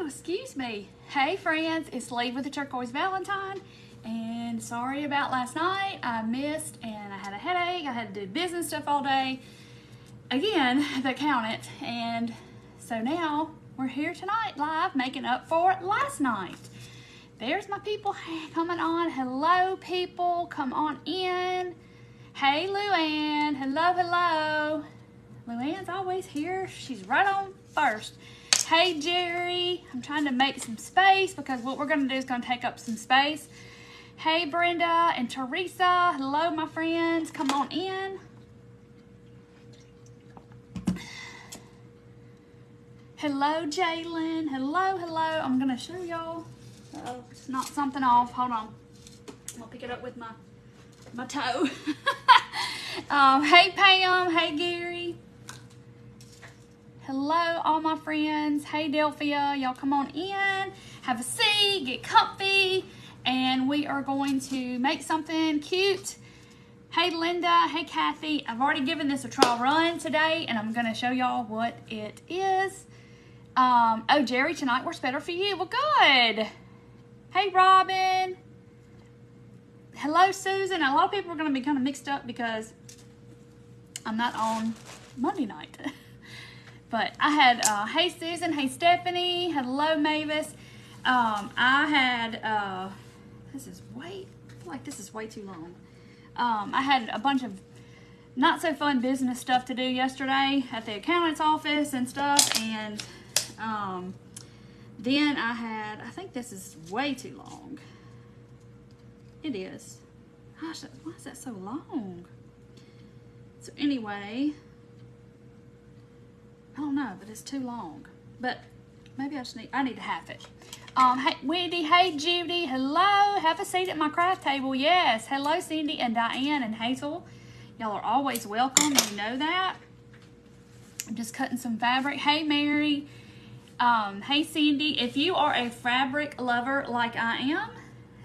Excuse me. Hey friends, it's Lee with the Turquoise Valentine, and sorry about last night. I missed and I had a headache. I had to do business stuff all day. Again, the accountant, and so now we're here tonight live making up for last night. There's my people coming on. Hello people, come on in. Hey Luann, hello. Luann's always here. She's right on first. Hey Jerry, I'm trying to make some space because what we're going to do is going to take up some space. Hey Brenda and Teresa, hello my friends, come on in. Hello Jalen, hello. I'm going to show y'all. Uh-oh, it's not something off. Hold on. I'm going to pick it up with my toe. Hey Pam, hey Gary. Hello, all my friends. Hey, Delphia. Y'all come on in, have a seat, get comfy, and we are going to make something cute. Hey, Linda. Hey, Kathy. I've already given this a trial run today, and I'm going to show y'all what it is. Oh, Jerry, tonight works better for you. Well, good. Hey, Robin. Hello, Susan. A lot of people are going to be kind of mixed up because I'm not on Monday night. But I had, hey Susan, hey Stephanie, hello Mavis. I had, this is way, I feel like this is way too long. I had a bunch of not so fun business stuff to do yesterday at the accountant's office and stuff. And then I think this is way too long. It is. Gosh, why is that so long? So anyway, I don't know, but it's too long. But maybe I need to have it. Hey Wendy, hey Judy, hello. Have a seat at my craft table. Yes. Hello Cindy and Diane and Hazel. Y'all are always welcome. You know that. I'm just cutting some fabric. Hey Mary. Hey Cindy. If you are a fabric lover like I am,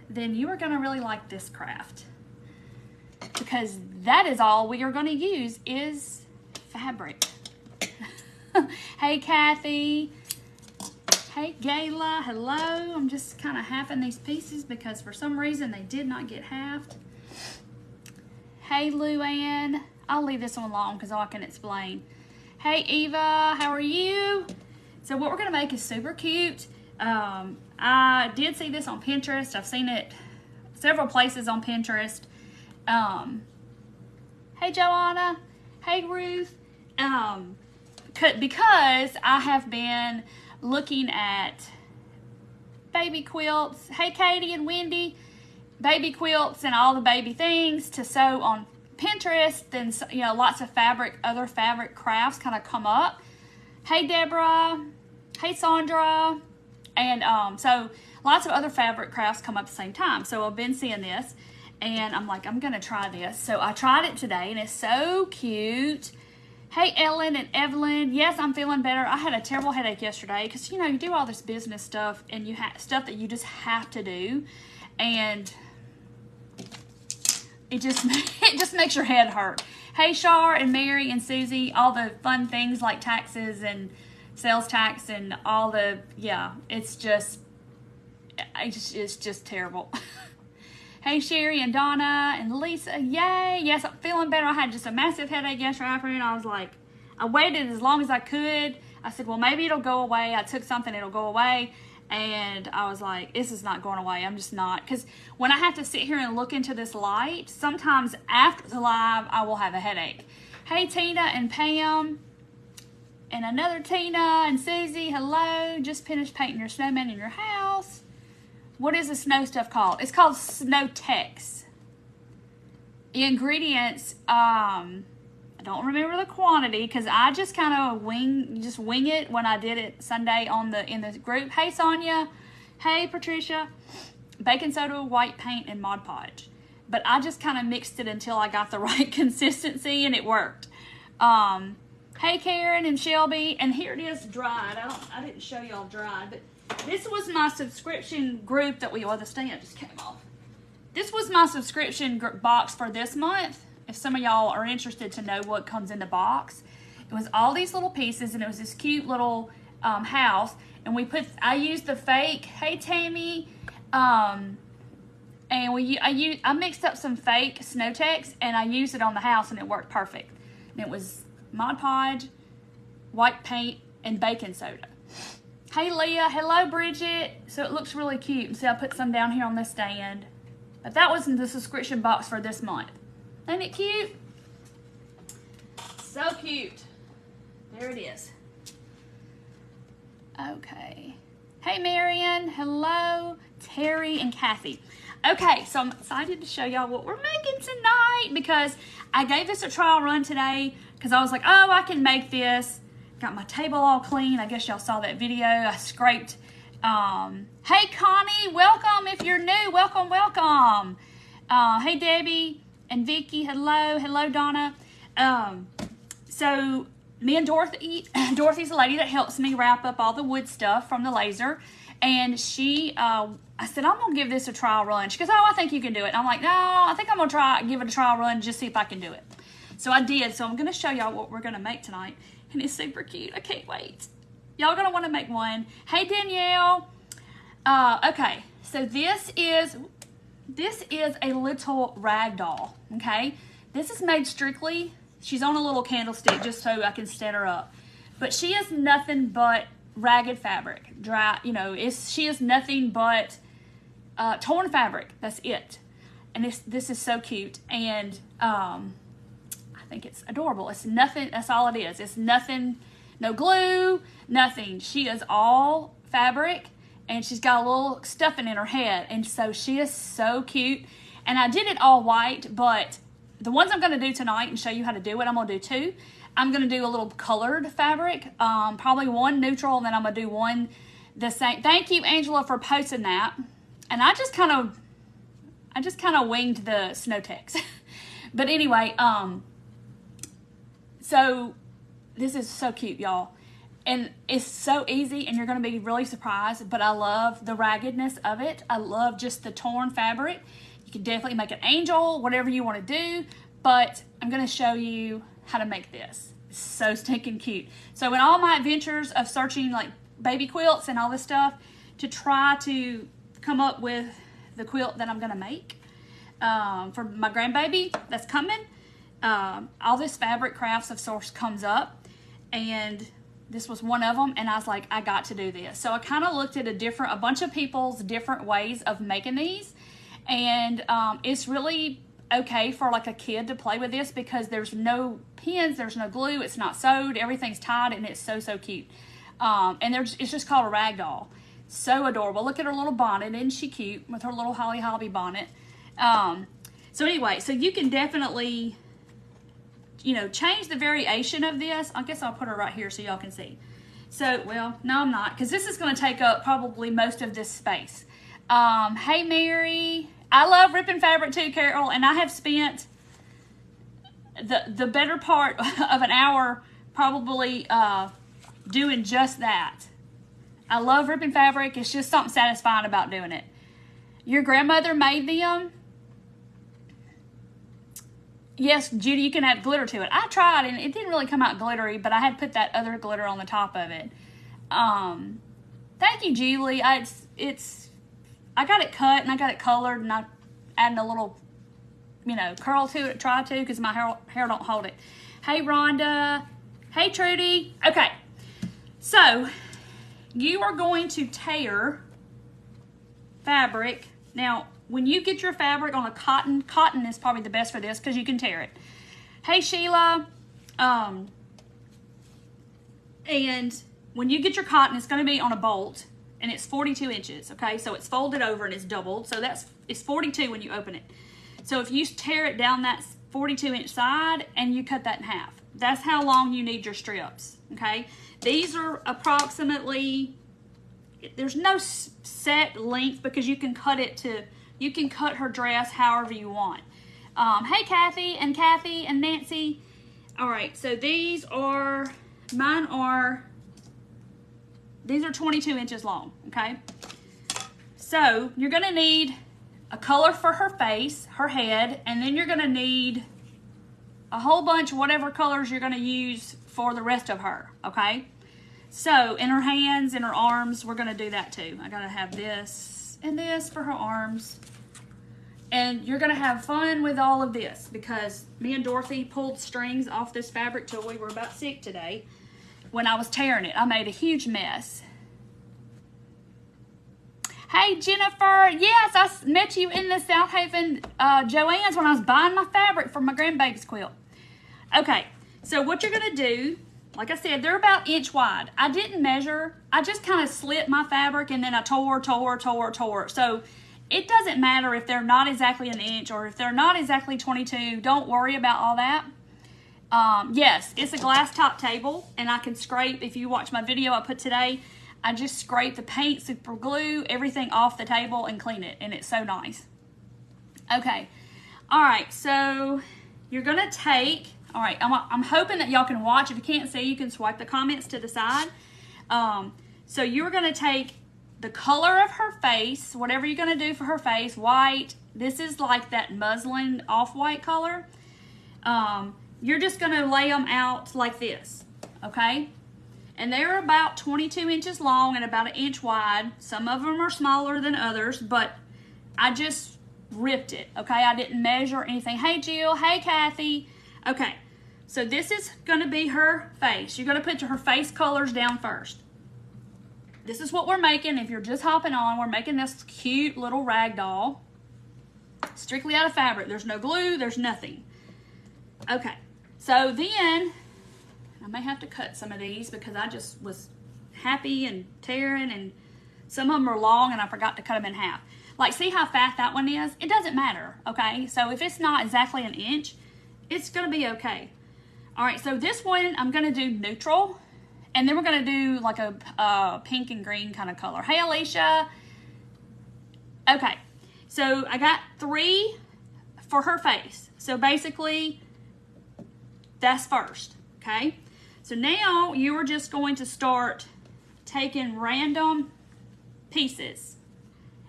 then you are going to really like this craft. Because that is all we are going to use is fabric. Hey Kathy. Hey Gayla, hello. I'm just kind of halving these pieces because for some reason they did not get halved. Hey Luann. I'll leave this one alone because I can explain. Hey Eva, how are you? So what we're going to make is super cute. I did see this on Pinterest. I've seen it several places on Pinterest. Hey Joanna. Hey Ruth. Because I have been looking at baby quilts. Hey Katie and Wendy. Baby quilts and all the baby things to sew on Pinterest. Then, you know, lots of other fabric crafts kind of come up. Hey Deborah. Hey Sandra. And so lots of other fabric crafts come up at the same time. So I've been seeing this and I'm like, I'm going to try this. So I tried it today and it's so cute. Hey, Ellen and Evelyn. Yes, I'm feeling better. I had a terrible headache yesterday because, you know, you do all this business stuff and you have stuff that you just have to do. And it just makes your head hurt. Hey, Shar and Mary and Susie, all the fun things like taxes and sales tax and all the, yeah, it's just terrible. Hey, Sherry and Donna and Lisa. Yay. Yes, I'm feeling better. I had just a massive headache yesterday afternoon. I was like, I waited as long as I could. I said, well, maybe it'll go away. I took something, it'll go away. And I was like, this is not going away. I'm just not. Because when I have to sit here and look into this light, sometimes after the live, I will have a headache. Hey, Tina and Pam. And another Tina and Susie. Hello. Just finished painting your snowman in your house. What is the snow stuff called? It's called Snow Tex. The ingredients, I don't remember the quantity because I just kind of wing it when I did it Sunday in the group. Hey Sonia, hey Patricia. Baking soda, white paint, and Mod Podge. But I just kind of mixed it until I got the right consistency and it worked. Hey Karen and Shelby, and here it is dried. I didn't show y'all dried, but this was my subscription group that the stand just came off. This was my subscription box for this month. If some of y'all are interested to know what comes in the box. It was all these little pieces and it was this cute little house, and I used the fake, hey Tammy, and I mixed up some fake Snow-Tex, and I used it on the house, and it worked perfect. And it was Mod Podge, white paint, and baking soda. Hey Leah, hello Bridget. So it looks really cute. See, I put some down here on this stand. But that was in the subscription box for this month. Ain't it cute? So cute. There it is. Okay. Hey Marion, hello Terry and Kathy. Okay, so I'm excited to show y'all what we're making tonight because I gave this a trial run today because I was like, oh, I can make this. Got my table all clean. I guess y'all saw that video. I scraped. Hey Connie, welcome if you're new. Welcome, welcome. Hey Debbie and Vicky, hello. Hello Donna. So me and Dorothy's the lady that helps me wrap up all the wood stuff from the laser. And I said, I'm going to give this a trial run. She goes, oh, I think you can do it. And I'm like, no, I think I'm going to give it a trial run, just see if I can do it. So I did. So I'm going to show y'all what we're going to make tonight. And it's super cute. I can't wait. Y'all going to want to make one. Hey, Danielle. Okay. So this is a little rag doll. Okay. This is made strictly. She's on a little candlestick just so I can stand her up. But she is nothing but ragged fabric. Dry, she is nothing but torn fabric. That's it. And this is so cute. And I think it's adorable. It's nothing. That's all it is. It's nothing. No glue. Nothing. She is all fabric, and she's got a little stuffing in her head. And so she is so cute. And I did it all white, but the ones I'm going to do tonight and show you how to do it, I'm going to do two. I'm going to do a little colored fabric, probably one neutral, and then I'm going to do one the same. Thank you, Angela, for posting that. And I just kind of winged the Snow-Tex. But anyway, so this is so cute, y'all. And it's so easy, and you're going to be really surprised, but I love the raggedness of it. I love just the torn fabric. You can definitely make an angel, whatever you want to do, but I'm going to show you how to make this. It's so stinking cute. So in all my adventures of searching like baby quilts and all this stuff to try to come up with the quilt that I'm going to make for my grandbaby that's coming, all this Fabric Crafts of Source comes up, and this was one of them, and I was like, I got to do this. So I kind of looked at a bunch of people's different ways of making these, and it's really okay for like a kid to play with this because there's no pins, there's no glue, it's not sewed, everything's tied, and it's so cute. And it's just called a rag doll. So adorable. Look at her little bonnet. Isn't she cute with her little Holly Hobbie bonnet? So anyway, so you can definitely, change the variation of this. I guess I'll put her right here so y'all can see. So, well, no, I'm not, because this is going to take up probably most of this space. Hey, Mary. I love ripping fabric too, Carol, and I have spent the better part of an hour probably doing just that. I love ripping fabric. It's just something satisfying about doing it. Your grandmother made them? Yes, Judy, you can add glitter to it. I tried, and it didn't really come out glittery, but I had put that other glitter on the top of it. Thank you, Julie. I got it cut, and I got it colored, and I added a little, curl to it, try to, because my hair don't hold it. Hey, Rhonda. Hey, Trudy. Okay, so you are going to tear fabric. Now, when you get your fabric on a cotton is probably the best for this because you can tear it. Hey, Sheila. And when you get your cotton, it's going to be on a bolt, and it's 42 inches, okay? So it's folded over and it's doubled, so it's 42 when you open it. So if you tear it down that 42-inch side and you cut that in half, that's how long you need your strips, okay? These are approximately, there's no set length because you can cut her dress however you want. Hey, Kathy and Nancy. All right, so these are 22 inches long, okay? So you're gonna need a color for her face, her head, and then you're gonna need a whole bunch, whatever colors you're gonna use for the rest of her, okay? So in her hands, in her arms, we're gonna do that too. I gotta have this and this for her arms. And you're gonna have fun with all of this because me and Dorothy pulled strings off this fabric till we were about sick today. When I was tearing it, I made a huge mess. Hey Jennifer, yes, I met you in the South Haven Joann's when I was buying my fabric for my grandbaby's quilt. Okay, so what you're gonna do, like I said, they're about inch wide. I didn't measure, I just kind of slit my fabric and then I tore. So it doesn't matter if they're not exactly an inch or if they're not exactly 22, don't worry about all that. Yes, it's a glass top table and I can scrape, if you watch my video I put today, I just scrape the paint, super glue, everything off the table and clean it, and it's so nice. Okay, all right, so you're gonna take, all right, I'm hoping that y'all can watch. If you can't see, you can swipe the comments to the side. So you're gonna take the color of her face, whatever you're gonna do for her face, white, this is like that muslin off-white color. You're just gonna lay them out like this, okay? And they're about 22 inches long and about 1 inch wide. Some of them are smaller than others, but I just ripped it, okay? I didn't measure anything. Hey, Jill. Hey, Kathy. Okay, so this is going to be her face. You're going to put her face colors down first. This is what we're making. If you're just hopping on, we're making this cute little rag doll. Strictly out of fabric. There's no glue. There's nothing. Okay, so then I may have to cut some of these because I just was happy and tearing, and some of them are long and I forgot to cut them in half. Like, see how fat that one is? It doesn't matter, okay? So if it's not exactly 1 inch, it's gonna be okay. All right, so this one I'm gonna do neutral, and then we're gonna do like a pink and green kind of color. Hey, Alicia. Okay, so I got 3 for her face. So basically, that's first, okay? So now you are just going to start taking random pieces.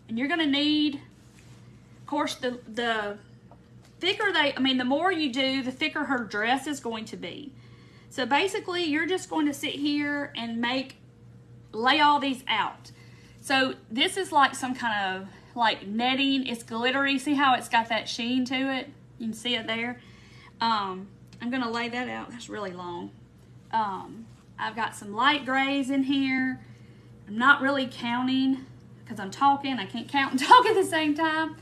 And you're gonna need, of course, the thicker the more you do, the thicker her dress is going to be. So basically, you're just going to sit here and lay all these out. So this is like some kind of like netting. It's glittery. See how it's got that sheen to it? You can see it there. I'm gonna lay that out. That's really long. I've got some light grays in here. I'm not really counting because I'm talking. I can't count and talk at the same time.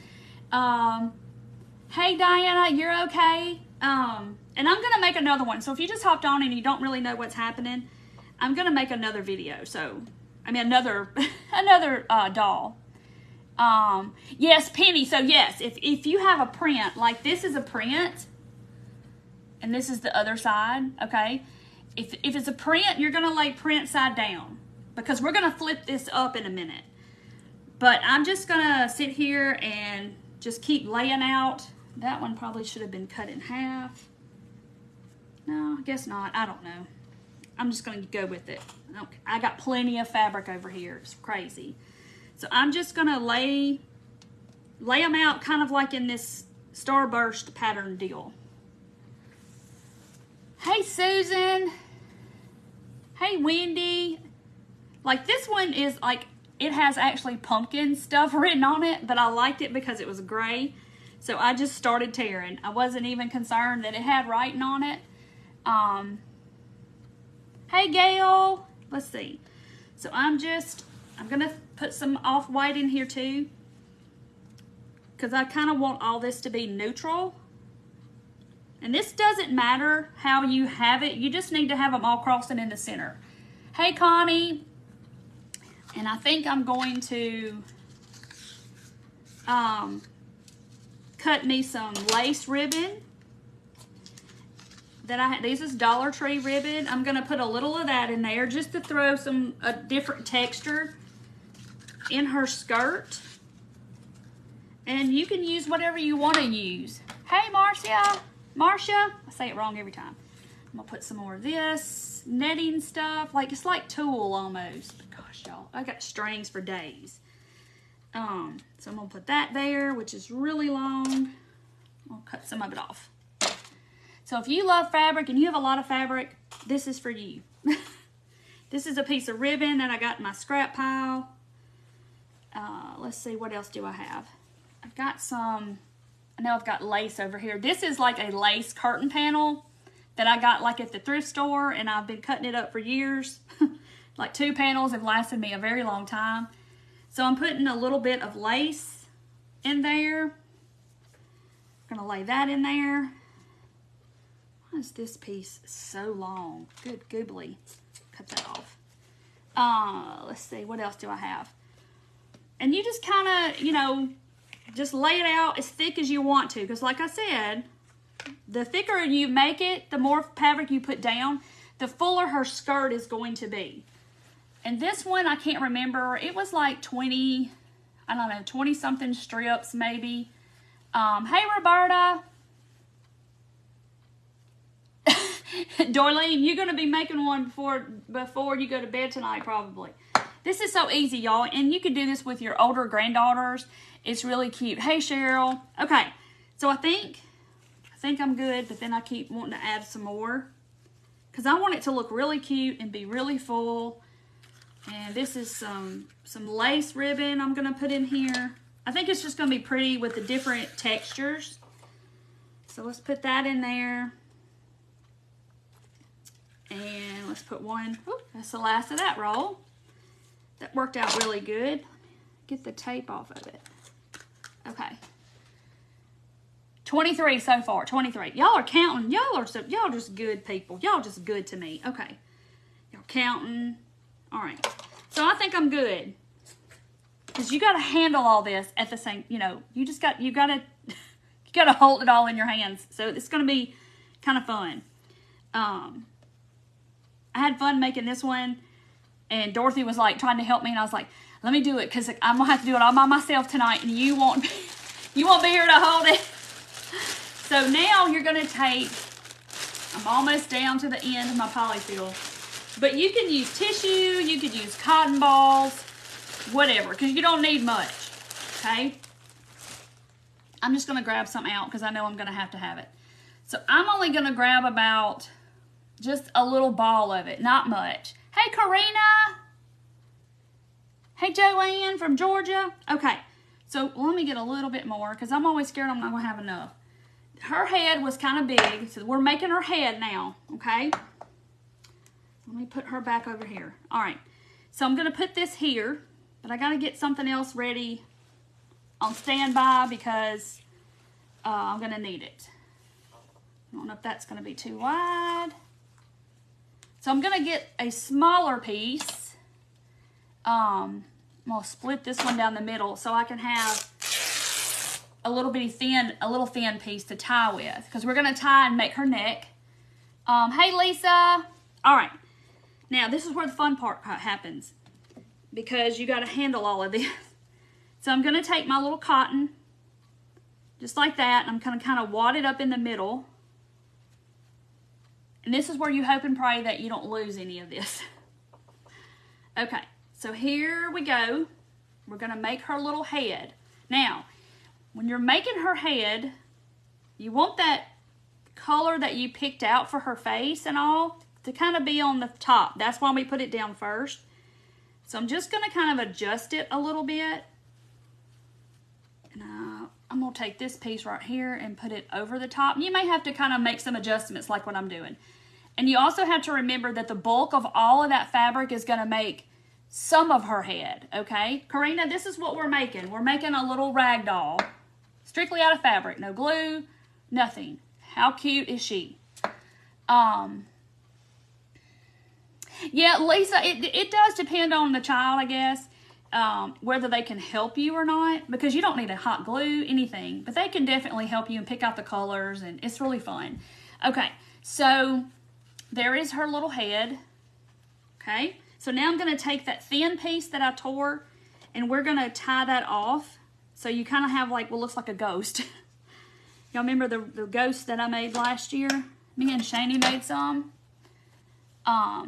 Hey, Diana, you're okay? And I'm going to make another one. So if you just hopped on and you don't really know what's happening, I'm going to make another video. So, I mean, another doll. Yes, Penny. So, yes, if you have a print, like this is a print, and this is the other side, okay? If it's a print, you're going to lay print side down because we're going to flip this up in a minute. But I'm just going to sit here and just keep laying out. That one probably should have been cut in half. No, I guess not. I don't know. I'm just going to go with it. Okay. I got plenty of fabric over here. It's crazy. So I'm just going to lay them out kind of like in this starburst pattern deal. Hey, Susan. Hey, Wendy. Like this one is like, it has actually pumpkin stuff written on it, but I liked it because it was gray. So I just started tearing. I wasn't even concerned that it had writing on it. Hey, Gail. Let's see. So I'm going to put some off-white in here too, because I kind of want all this to be neutral. And this doesn't matter how you have it. You just need to have them all crossing in the center. Hey, Connie. And I think I'm going to cut me some lace ribbon that I had. This is Dollar Tree ribbon. I'm going to put a little of that in there just to throw a different texture in her skirt. And you can use whatever you want to use. Hey, Marcia. I say it wrong every time. I'm going to put some more of this netting stuff. Like, it's like tulle almost. Gosh, y'all, I got strings for days. So I'm going to put that there, which is really long. I'll cut some of it off. So if you love fabric and you have a lot of fabric, this is for you. This is a piece of ribbon that I got in my scrap pile. Let's see, what else do I have? I've got some, I know I've got lace over here. This is like a lace curtain panel that I got like at the thrift store, and I've been cutting it up for years. Like 2 panels have lasted me a very long time. So I'm putting a little bit of lace in there. I'm gonna lay that in there. Why is this piece so long? Good goobly. Cut that off. Let's see, what else do I have? And you just kind of, you know, just lay it out as thick as you want to. Because like I said, the thicker you make it, the more fabric you put down, the fuller her skirt is going to be. And this one, I can't remember. It was like 20, I don't know, 20 something strips maybe. Hey, Roberta. Dorleen, you're going to be making one before you go to bed tonight, probably. This is so easy, y'all. And you can do this with your older granddaughters. It's really cute. Hey, Cheryl. Okay, so I think I'm good, but then I keep wanting to add some more. Because I want it to look really cute and be really full. And this is some lace ribbon I'm going to put in here. I think it's just going to be pretty with the different textures. So let's put that in there. And let's put one. Whoop, that's the last of that roll. That worked out really good. Get the tape off of it. Okay. 23 so far. 23. Y'all are counting. Y'all just good people. Y'all just good to me. Okay. Y'all counting. All right. So I think I'm good. Because you got to handle all this at the same, you know, you got to hold it all in your hands. So it's going to be kind of fun. I had fun making this one, and Dorothy was like trying to help me, and I was like, let me do it, because I'm going to have to do it all by myself tonight, and you won't be here to hold it. So now you're going to take, I'm almost down to the end of my polyfill, but you can use tissue, you could use cotton balls, whatever, because you don't need much, okay? I'm just going to grab some out, because I know I'm going to have it. So I'm only going to grab about just a little ball of it, not much. Hey, Karina. Hey, Joanne from Georgia. Okay, so let me get a little bit more, because I'm always scared I'm not going to have enough. Her head was kind of big, so we're making her head now, okay? Let me put her back over here. All right, so I'm going to put this here, but I got to get something else ready on standby, because I'm going to need it. I don't know if that's going to be too wide. So I'm going to get a smaller piece. I'm going to split this one down the middle so I can have a little thin piece to tie with, because we're going to tie and make her neck. Hey, Lisa. All right. Now, this is where the fun part happens, because you got to handle all of this. So I'm going to take my little cotton, just like that, and I'm going to kind of wad it up in the middle. And this is where you hope and pray that you don't lose any of this. Okay, so here we go. We're going to make her little head. Now, when you're making her head, you want that color that you picked out for her face and all to kind of be on the top. That's why we put it down first. So I'm just going to kind of adjust it a little bit. And I'm going to take this piece right here and put it over the top. You may have to kind of make some adjustments like what I'm doing. And you also have to remember that the bulk of all of that fabric is going to make some of her head, okay? Karina, this is what we're making. We're making a little rag doll, strictly out of fabric. No glue, nothing. How cute is she? Yeah, Lisa, it does depend on the child, I guess. Whether they can help you or not, because you don't need a hot glue, anything, but they can definitely help you and pick out the colors, and it's really fun. Okay, so there is her little head. Okay, so now I'm going to take that thin piece that I tore, and we're going to tie that off, so you kind of have like what looks like a ghost. Y'all remember the ghost that I made last year? Me and Shani made some. All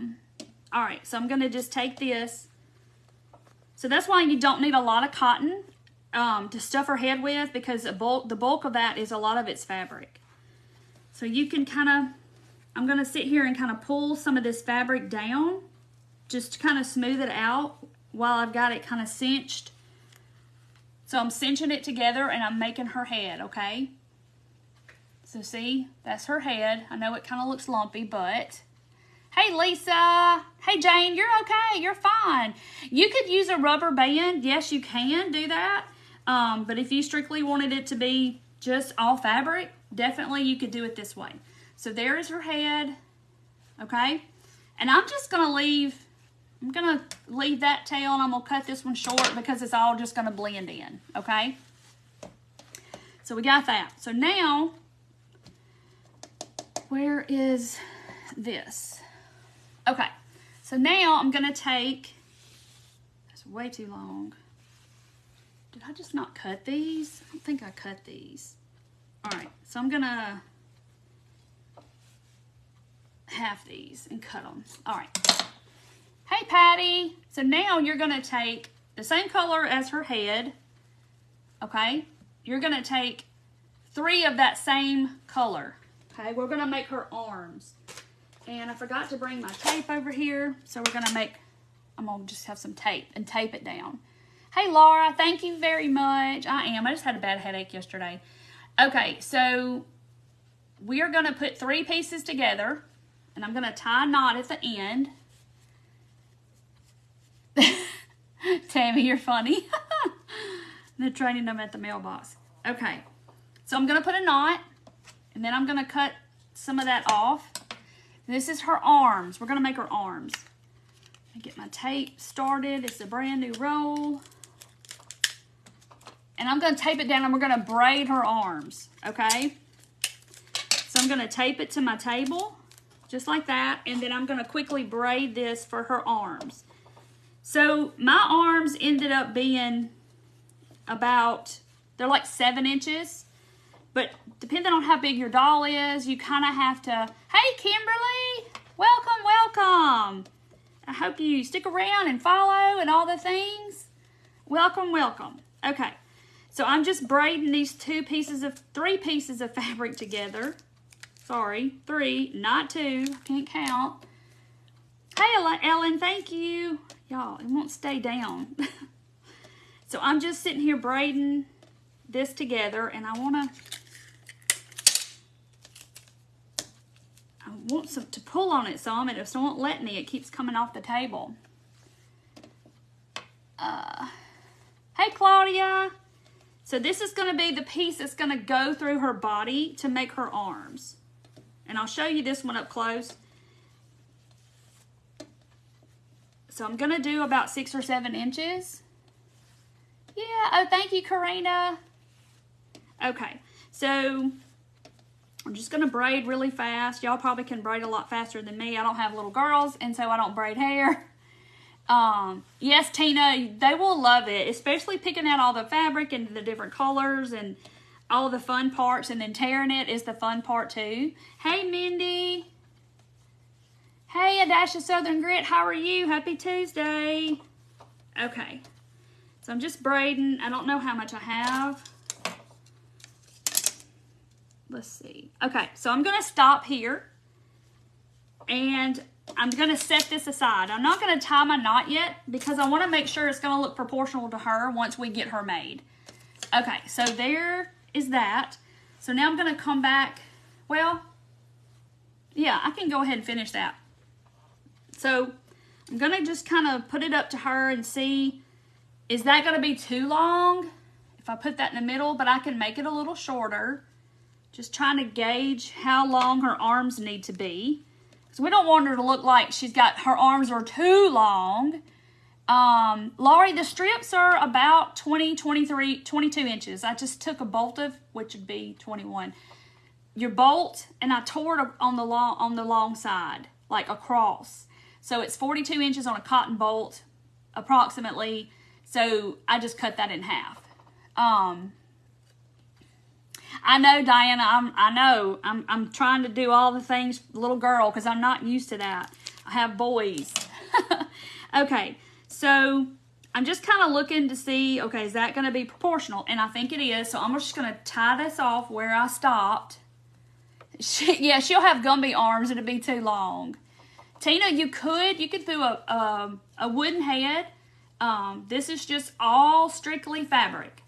right, so I'm going to just take this. So that's why you don't need a lot of cotton to stuff her head with, because the bulk of that is a lot of its fabric. So you can kind of, I'm going to sit here and kind of pull some of this fabric down just to kind of smooth it out while I've got it kind of cinched. So I'm cinching it together and I'm making her head, okay? So see, that's her head. I know it kind of looks lumpy, but... Hey, Lisa. Hey, Jane, you're okay. You're fine. You could use a rubber band. Yes, you can do that. But if you strictly wanted it to be just all fabric, definitely you could do it this way. So there is her head, okay? And I'm just going to leave that tail and I'm going to cut this one short because it's all just going to blend in, okay? So we got that. So now, where is this? Okay, so now I'm going to take, that's way too long. Did I just not cut these? I don't think I cut these. All right, so I'm going to half these and cut them. All right. Hey, Patty. So now you're going to take the same color as her head, okay? You're going to take 3 of that same color, okay? We're going to make her arms. And I forgot to bring my tape over here, so we're going to make, I'm going to just have some tape and tape it down. Hey, Laura, thank you very much. I just had a bad headache yesterday. Okay, so we are going to put 3 pieces together, and I'm going to tie a knot at the end. Tammy, you're funny. They're training them at the mailbox. Okay, so I'm going to put a knot, and then I'm going to cut some of that off. This is her arms. We're going to make her arms. Let me get my tape started. It's a brand new roll. And I'm going to tape it down and we're going to braid her arms, okay? So I'm going to tape it to my table, just like that. And then I'm going to quickly braid this for her arms. So my arms ended up being about, they're like 7 inches. But depending on how big your doll is, you kind of have to, hey, Kimberly, welcome, welcome. I hope you stick around and follow and all the things. Welcome, welcome. Okay, so I'm just braiding these 3 pieces of fabric together. Sorry, 3, not 2, I can't count. Hey, Ellen, thank you. Y'all, it won't stay down. So I'm just sitting here braiding this together, and I want some to pull on it some, and it won't let me. It keeps coming off the table. Hey, Claudia. So this is going to be the piece that's going to go through her body to make her arms. And I'll show you this one up close. So I'm going to do about 6 or 7 inches. Yeah, oh, thank you, Karina. Okay, so I'm just going to braid really fast. Y'all probably can braid a lot faster than me. I don't have little girls, and so I don't braid hair. Yes, Tina, they will love it, especially picking out all the fabric and the different colors and all the fun parts, and then tearing it is the fun part too. Hey, Mindy. Hey, A Dash of Southern Grit, how are you? Happy Tuesday. Okay, so I'm just braiding. I don't know how much I have. Let's see. Okay, so I'm going to stop here, and I'm going to set this aside. I'm not going to tie my knot yet because I want to make sure it's going to look proportional to her once we get her made. Okay, so there is that. So now I'm going to come back. Well, yeah, I can go ahead and finish that. So I'm going to just kind of put it up to her and see, is that going to be too long if I put that in the middle? But I can make it a little shorter. Just trying to gauge how long her arms need to be. Because we don't want her to look like her arms are too long. Laurie, the strips are about 20, 23, 22 inches. I just took a bolt of, which would be 21. Your bolt, and I tore it on the long side, like across. So it's 42 inches on a cotton bolt, approximately. So I just cut that in half. I know, Diana, I'm trying to do all the things little girl because I'm not used to that. I have boys. Okay, so I'm just kind of looking to see, okay, is that going to be proportional? And I think it is, so I'm just going to tie this off where I stopped. Yeah, she'll have Gumby arms. It'll be too long. Tina, you could do a wooden head. This is just all strictly fabric.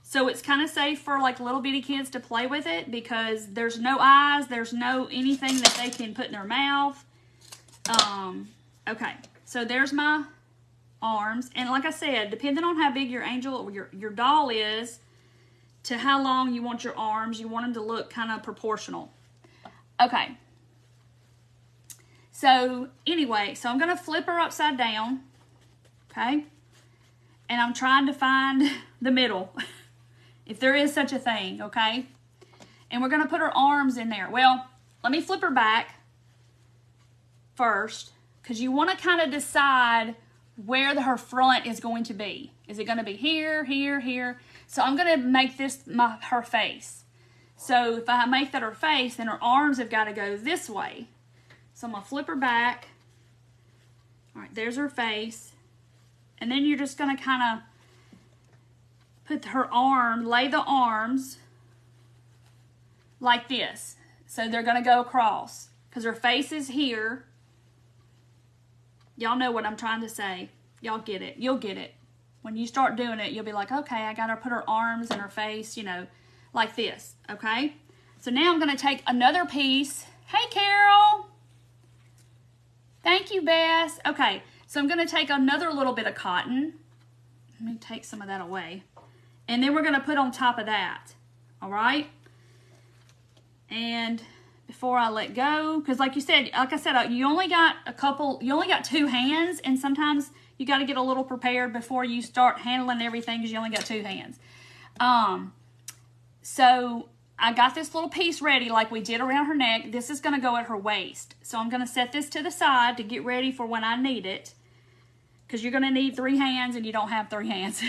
So it's kind of safe for like little bitty kids to play with it because there's no eyes, there's no anything that they can put in their mouth. Okay, so there's my arms. And like I said, depending on how big your angel or your doll is, to how long you want your arms, you want them to look kind of proportional. Okay. So anyway, so I'm going to flip her upside down. Okay. And I'm trying to find the middle, if there is such a thing. Okay. And we're going to put her arms in there. Well, let me flip her back first, because you want to kind of decide where her front is going to be. Is it going to be here, here, here? So I'm going to make this her face. So if I make that her face, then her arms have got to go this way. So I'm going to flip her back. All right, there's her face. And then you're just going to kind of put her arm, lay the arms like this. So they're going to go across because her face is here. Y'all know what I'm trying to say. Y'all get it. You'll get it. When you start doing it, you'll be like, okay, I got to put her arms and her face, you know, like this, okay? So now I'm going to take another piece. Hey, Carol. Thank you, Bess. Okay, so I'm going to take another little bit of cotton. Let me take some of that away. And then we're going to put on top of that, all right? And before I let go, because like I said, you only got 2 hands, and sometimes you got to get a little prepared before you start handling everything because you only got 2 hands. So I got this little piece ready like we did around her neck. This is going to go at her waist. So I'm going to set this to the side to get ready for when I need it, because you're going to need 3 hands and you don't have 3 hands.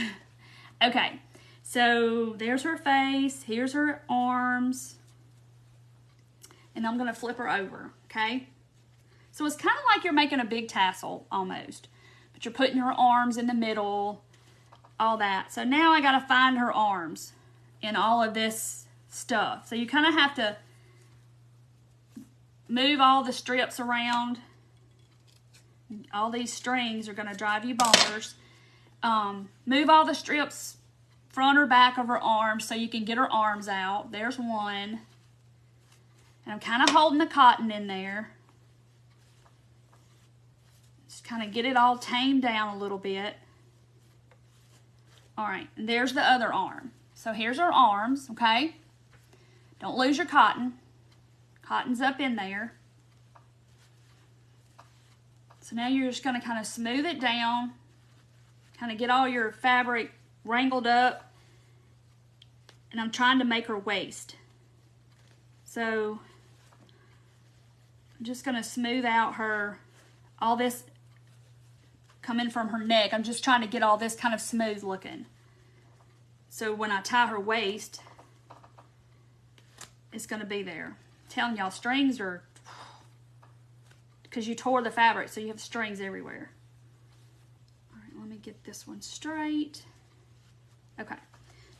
Okay, so there's her face. Here's her arms. And I'm going to flip her over, okay? So it's kind of like you're making a big tassel almost. But you're putting her arms in the middle, all that. So now I got to find her arms in all of this stuff. So you kind of have to move all the strips around. All these strings are going to drive you bonkers. Move all the strips front or back of her arms so you can get her arms out. There's one. And I'm kind of holding the cotton in there. Just kind of get it all tamed down a little bit. All right, and there's the other arm. So here's her arms, okay? Don't lose your cotton. Cotton's up in there. So now you're just going to kind of smooth it down. Kind of get all your fabric wrangled up. And I'm trying to make her waist. So I'm just going to smooth out all this coming from her neck. I'm just trying to get all this kind of smooth looking. So when I tie her waist, it's going to be there. I'm telling y'all, strings are, because you tore the fabric, so you have strings everywhere. All right, let me get this one straight. Okay.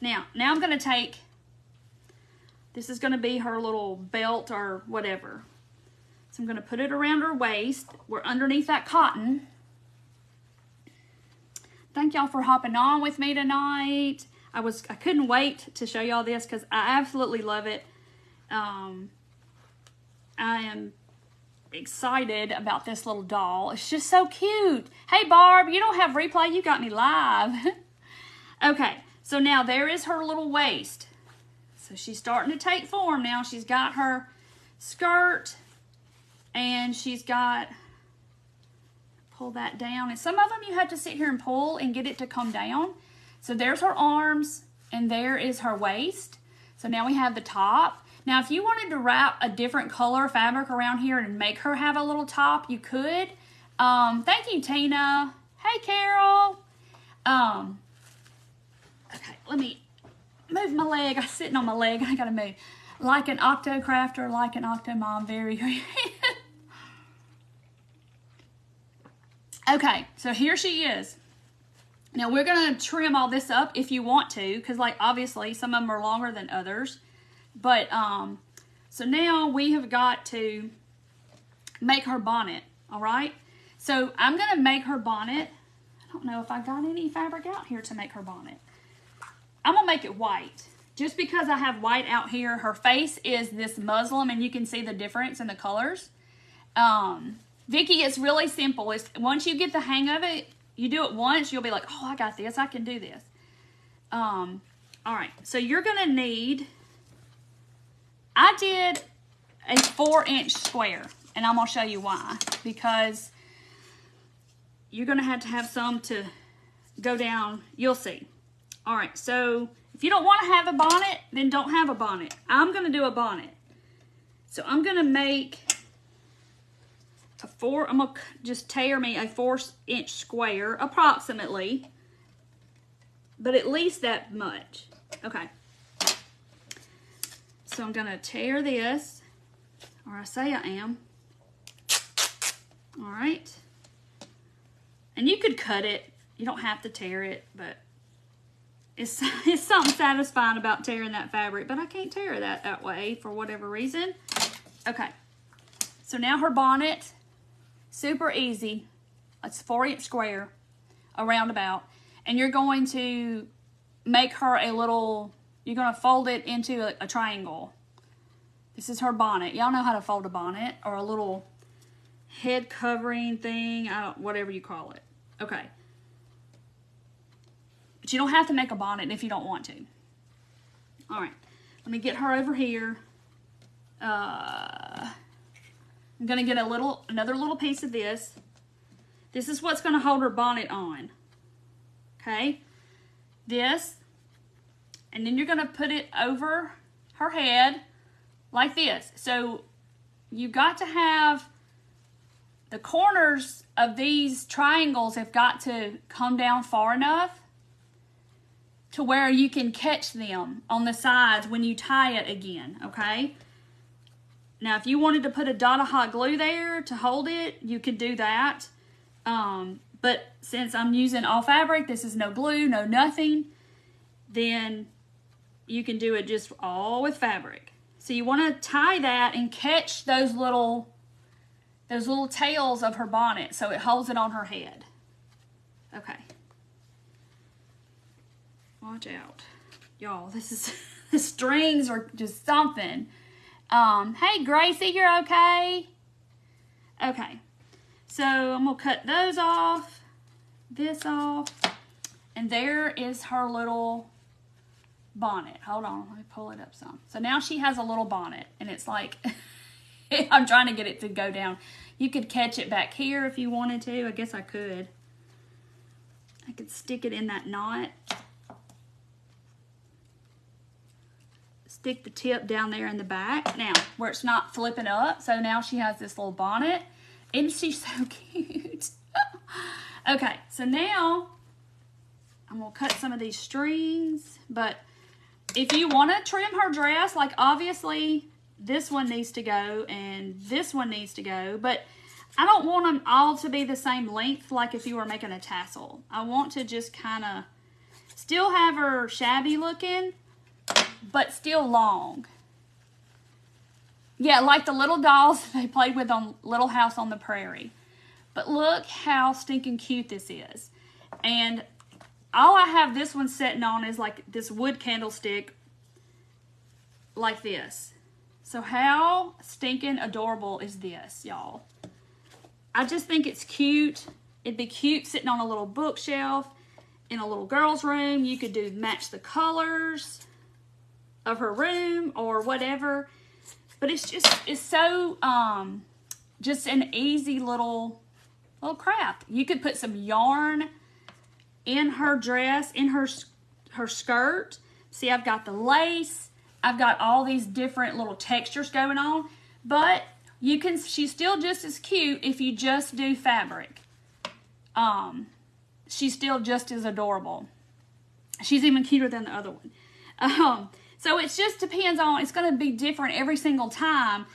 Now I'm going to take, this is going to be her little belt or whatever. So I'm going to put it around her waist. We're underneath that cotton. Thank y'all for hopping on with me tonight. I couldn't wait to show y'all this because I absolutely love it. I am excited about this little doll. It's just so cute. Hey, Barb, you don't have replay. You got me live. Okay, so now there is her little waist. So she's starting to take form now. She's got her skirt and she's got, pull that down. And some of them you have to sit here and pull and get it to come down. So there's her arms and there is her waist. So now we have the top. Now if you wanted to wrap a different color fabric around here and make her have a little top, you could. Thank you, Tina. Hey, Carol. Okay, let me move my leg. I'm sitting on my leg. I gotta move. Like an Octo Crafter, like an Octo Mom, very. Okay, so here she is. Now we're gonna trim all this up if you want to, because like obviously some of them are longer than others. But so now we have got to make her bonnet, all right? So I'm going to make her bonnet. I don't know if I got any fabric out here to make her bonnet. I'm going to make it white. Just because I have white out here, her face is this muslin, and you can see the difference in the colors. Vicki, it's really simple. Once you get the hang of it, you do it once, you'll be like, oh, I got this. I can do this. All right, so you're going to need, I did a 4-inch square, and I'm going to show you why. Because you're going to have some to go down. You'll see. All right, so if you don't want to have a bonnet, then don't have a bonnet. I'm going to do a bonnet. So I'm going to make I'm going to just tear me a 4-inch square, approximately. But at least that much. Okay. So I'm going to tear this, or I say I am. All right. And you could cut it. You don't have to tear it, but it's something satisfying about tearing that fabric, but I can't tear that way for whatever reason. Okay. So now her bonnet, super easy. It's a 4-inch square, a roundabout. And you're going to make her you're going to fold it into a triangle. This is her bonnet. Y'all know how to fold a bonnet, or a little head covering thing, whatever you call it. Okay. But you don't have to make a bonnet if you don't want to. All right. Let me get her over here. I'm going to get another little piece of this. This is what's going to hold her bonnet on. Okay. This. And then you're going to put it over her head like this. So you got to have the corners of these triangles have got to come down far enough to where you can catch them on the sides when you tie it again, okay? Now, if you wanted to put a dot of hot glue there to hold it, you could do that. But since I'm using all fabric, this is no glue, no nothing, then you can do it just all with fabric. So you want to tie that and catch those little tails of her bonnet so it holds it on her head. Okay. Watch out. Y'all, the strings are just something. Hey, Gracie, you're okay? Okay. So I'm going to cut those off, this off, and there is her little bonnet. Hold on, let me pull it up some. So now she has a little bonnet, and it's like, I'm trying to get it to go down. You could catch it back here if you wanted to. I guess I could. I could stick it in that knot. Stick the tip down there in the back. Now, where it's not flipping up. So now she has this little bonnet. Isn't she so cute? Okay, so now I'm going to cut some of these strings. But if you want to trim her dress, like obviously this one needs to go and this one needs to go. But I don't want them all to be the same length like if you were making a tassel. I want to just kind of still have her shabby looking, but still long. Yeah, like the little dolls they played with on Little House on the Prairie. But look how stinking cute this is. And all I have this one sitting on is like this wood candlestick like this. So how stinking adorable is this, y'all? I just think it's cute. It'd be cute sitting on a little bookshelf in a little girl's room. You could match the colors of her room or whatever. But it's so just an easy little craft. You could put some yarn in her dress, in her skirt. See, I've got the lace. I've got all these different little textures going on. But she's still just as cute if you just do fabric. She's still just as adorable. She's even cuter than the other one. So it just depends on, it's going to be different every single time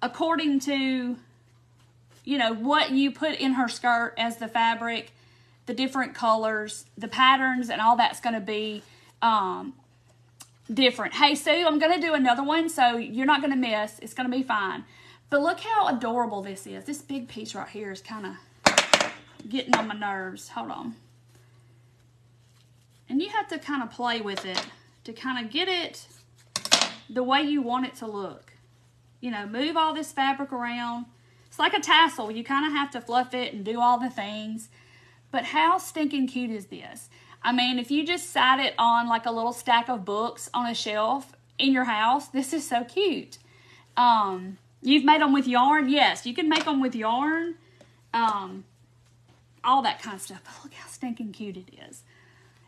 according to, you know, what you put in her skirt as the fabric, the different colors, the patterns, and all that's going to be different. Hey, Sue, I'm going to do another one, so you're not going to miss. It's going to be fine. But look how adorable this is. This big piece right here is kind of getting on my nerves. Hold on. And you have to kind of play with it to kind of get it the way you want it to look. You know, move all this fabric around. It's like a tassel. You kind of have to fluff it and do all the things. But how stinking cute is this? I mean, if you just sat it on like a little stack of books on a shelf in your house, this is so cute. You've made them with yarn? Yes, you can make them with yarn. All that kind of stuff. But look how stinking cute it is.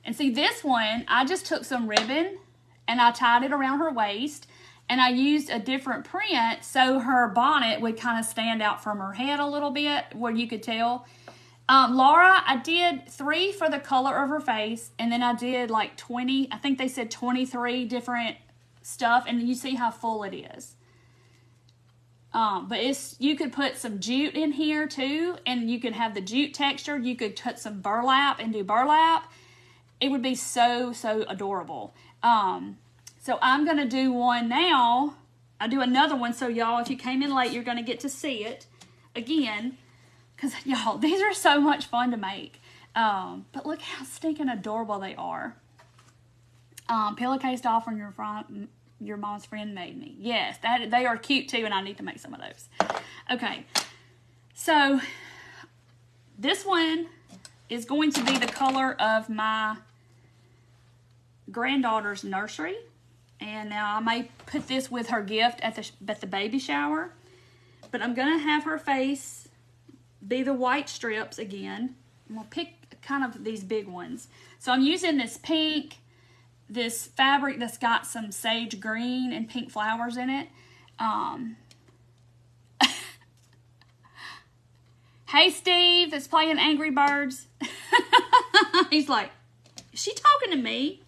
And see, this one, I just took some ribbon and I tied it around her waist. And I used a different print so her bonnet would kind of stand out from her head a little bit, where you could tell. Laura, I did 3 for the color of her face, and then I did like 20, I think they said 23 different stuff, and you see how full it is. But you could put some jute in here too, and you could have the jute texture. You could put some burlap and do burlap. It would be so, so adorable. So I'm going to do one now. I'll do another one, so y'all, if you came in late, you're going to get to see it again. Because, y'all, these are so much fun to make. But look how stinking adorable they are. Pillowcase doll from your mom's friend made me. Yes, they are cute too, and I need to make some of those. Okay, so this one is going to be the color of my granddaughter's nursery. And now I may put this with her gift at the baby shower. But I'm going to have her face be the white strips again. I'm going to pick kind of these big ones. So I'm using this pink, this fabric that's got some sage green and pink flowers in it. Hey, Steve, that's playing Angry Birds. He's like, is she talking to me?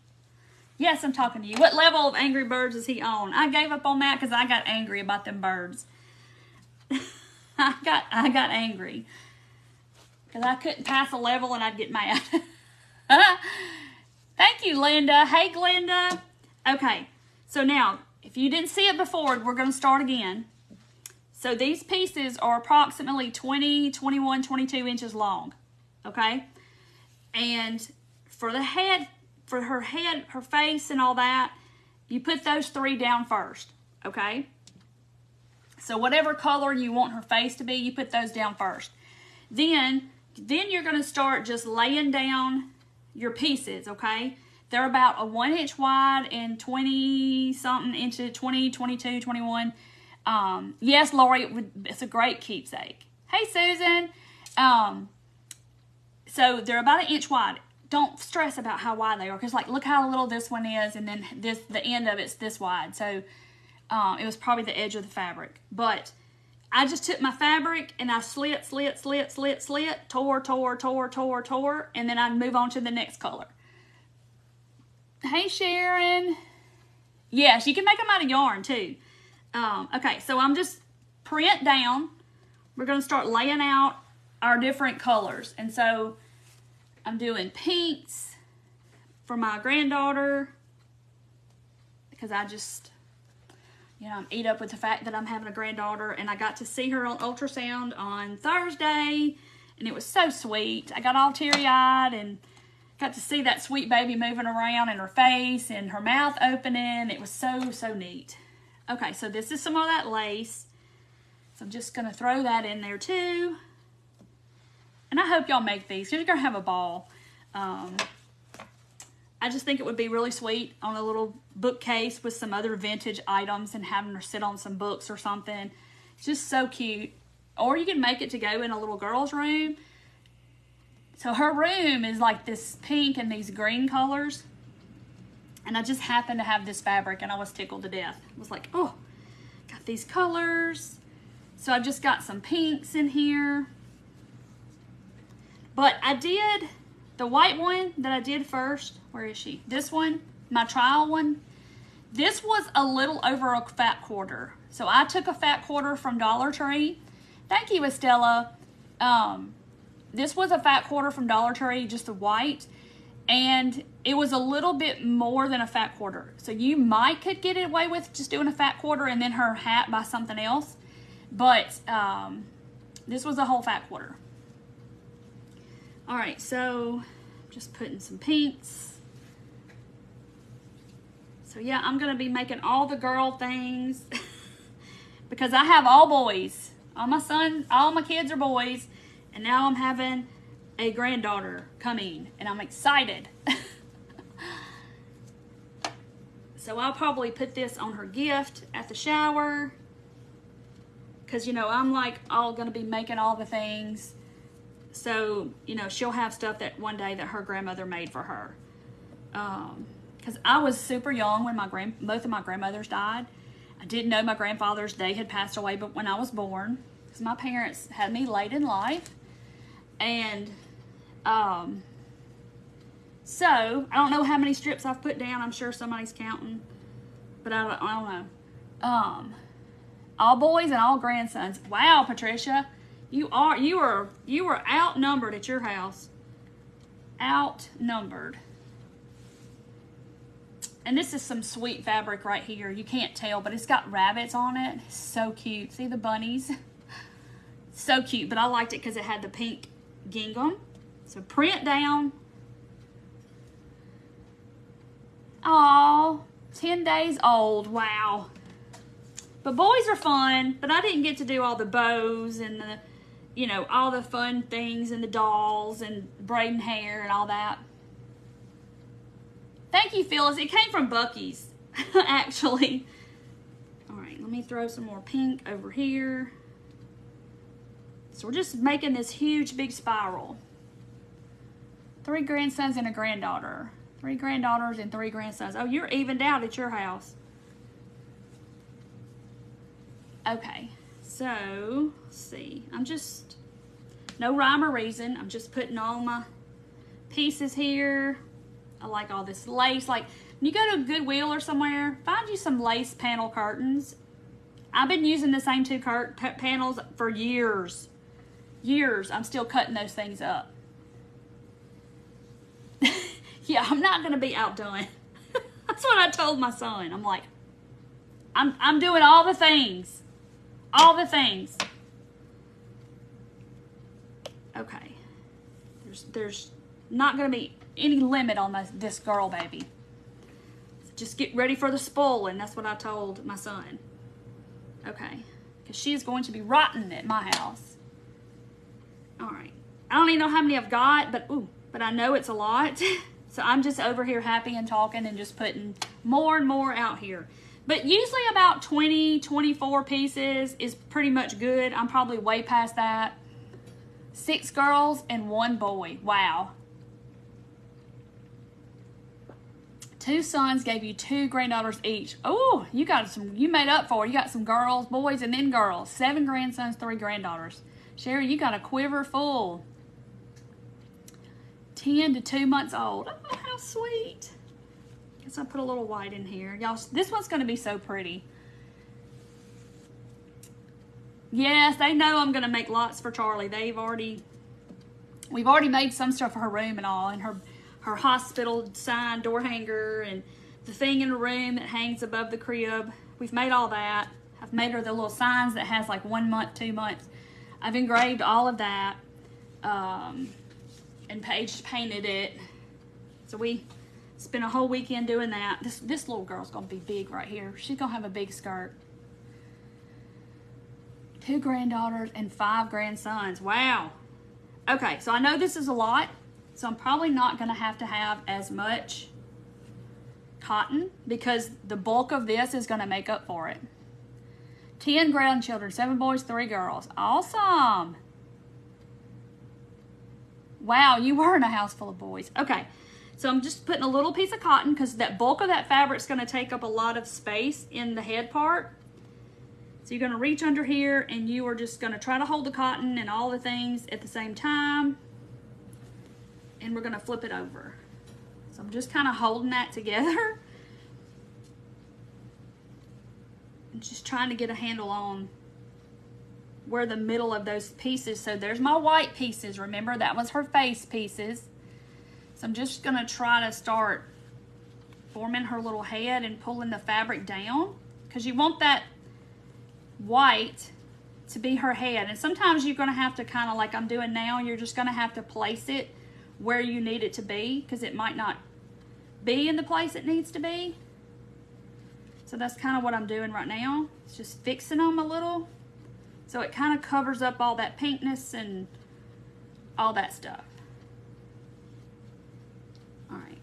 Yes, I'm talking to you. What level of Angry Birds is he on? I gave up on that because I got angry about them birds. I got angry because I couldn't pass a level and I'd get mad. Thank you, Linda. Hey, Glenda. Okay, so now, if you didn't see it before, we're going to start again. So these pieces are approximately 20, 21, 22 inches long, okay? And for the head, for her head, her face and all that, you put those 3 down first, okay? So whatever color you want her face to be, you put those down first. Then you're going to start just laying down your pieces, okay? They're about a 1 inch wide and 20 something inches, 20, 22, 21. Yes, Lori, it's a great keepsake. Hey, Susan. So they're about 1 inch wide. Don't stress about how wide they are, because like look how little this one is, and then the end of it's this wide. So it was probably the edge of the fabric. But I just took my fabric and I slit, tore, and then I'd move on to the next color. Hey, Sharon. Yes, you can make them out of yarn too. Okay, so I'm just print down. We're going to start laying out our different colors. And so I'm doing pinks for my granddaughter because I just, you know, I'm eat up with the fact that I'm having a granddaughter, and I got to see her on ultrasound on Thursday, and it was so sweet. I got all teary-eyed and got to see that sweet baby moving around in her face and her mouth opening. It was so, so neat. Okay, so this is some of that lace. So I'm just going to throw that in there too. And I hope y'all make these. You're going to have a ball. I just think it would be really sweet on a little bookcase with some other vintage items and having her sit on some books or something. It's just so cute. Or you can make it to go in a little girl's room. So her room is like this pink and these green colors. And I just happened to have this fabric and I was tickled to death. I was like, oh, got these colors. So I just got some pinks in here. But I did the white one that I did first. Where is she? This one, my trial one. This was a little over a fat quarter. So I took a fat quarter from Dollar Tree. Thank you, Estella. This was a fat quarter from Dollar Tree, just the white. And it was a little bit more than a fat quarter. So you could get it away with just doing a fat quarter and then her hat by something else. But this was a whole fat quarter. All right, so just putting some pinks. So yeah, I'm gonna be making all the girl things because I have all boys. All my kids are boys, and now I'm having a granddaughter coming, and I'm excited. So I'll probably put this on her gift at the shower, because, you know, I'm like all gonna be making all the things. So, you know, she'll have stuff that one day that her grandmother made for her. Because I was super young when both of my grandmothers died. I didn't know my grandfather's day had passed away, but when I was born, because my parents had me late in life. And so I don't know how many strips I've put down. I'm sure somebody's counting, but I don't know. All boys and all grandsons. Wow, Patricia, you were outnumbered at your house. Outnumbered. And this is some sweet fabric right here. You can't tell, but it's got rabbits on it. It's so cute. See the bunnies? So cute, but I liked it because it had the pink gingham. So print down. Aw, 10 days old. Wow. But boys are fun, but I didn't get to do all the bows and the, you know, all the fun things and the dolls and braiding hair and all that. Thank you, Phyllis. It came from Buc-ee's, actually. All right, let me throw some more pink over here. So we're just making this huge, big spiral. 3 grandsons and a granddaughter. 3 granddaughters and 3 grandsons. Oh, you're evened out at your house. Okay, so let's see. I'm just, no rhyme or reason. I'm just putting all my pieces here. I like all this lace. Like, when you go to Goodwill or somewhere, find you some lace panel curtains. I've been using the same 2 panels for years. Years. I'm still cutting those things up. Yeah, I'm not going to be outdone. That's what I told my son. I'm like, I'm doing all the things. All the things. Okay. There's not going to be any limit on this girl baby. Just get ready for the spoiling. That's what I told my son. Okay. Because she is going to be rotten at my house. All right. I don't even know how many I've got, but I know it's a lot. So I'm just over here happy and talking and just putting more and more out here. But usually about 20, 24 pieces is pretty much good. I'm probably way past that. 6 girls and 1 boy. Wow. 2 sons gave you 2 granddaughters each. Oh, you made up for it. You got some girls, boys, and then girls. 7 grandsons, 3 granddaughters. Sherry, you got a quiver full. 10 to 2 months old. Oh, how sweet. Guess I'll put a little white in here. Y'all, this one's going to be so pretty. Yes, they know I'm going to make lots for Charlie. We've already made some stuff for her room and all, and her hospital sign door hanger and the thing in the room that hangs above the crib. We've made all that. I've made her the little signs that has like 1 month, 2 months. I've engraved all of that. And Paige painted it. So we spent a whole weekend doing that. This little girl's gonna be big right here. She's gonna have a big skirt. 2 granddaughters and 5 grandsons. Wow. Okay, so I know this is a lot, so I'm probably not gonna have to have as much cotton because the bulk of this is gonna make up for it. 10 grandchildren, 7 boys, 3 girls. Awesome. Wow, you were in a house full of boys. Okay, so I'm just putting a little piece of cotton because that bulk of that fabric is going to take up a lot of space in the head part. So you're going to reach under here and you are just going to try to hold the cotton and all the things at the same time. And we're going to flip it over. So I'm just kind of holding that together. I'm just trying to get a handle on where the middle of those pieces. So there's my white pieces. Remember, that was her face pieces. So I'm just going to try to start forming her little head and pulling the fabric down because you want that white to be her head. And sometimes you're going to have to kind of, like I'm doing now, you're just going to have to place it where you need it to be, because it might not be in the place it needs to be. So that's kind of what I'm doing right now. It's just fixing them a little, so it kind of covers up all that pinkness and all that stuff. All right,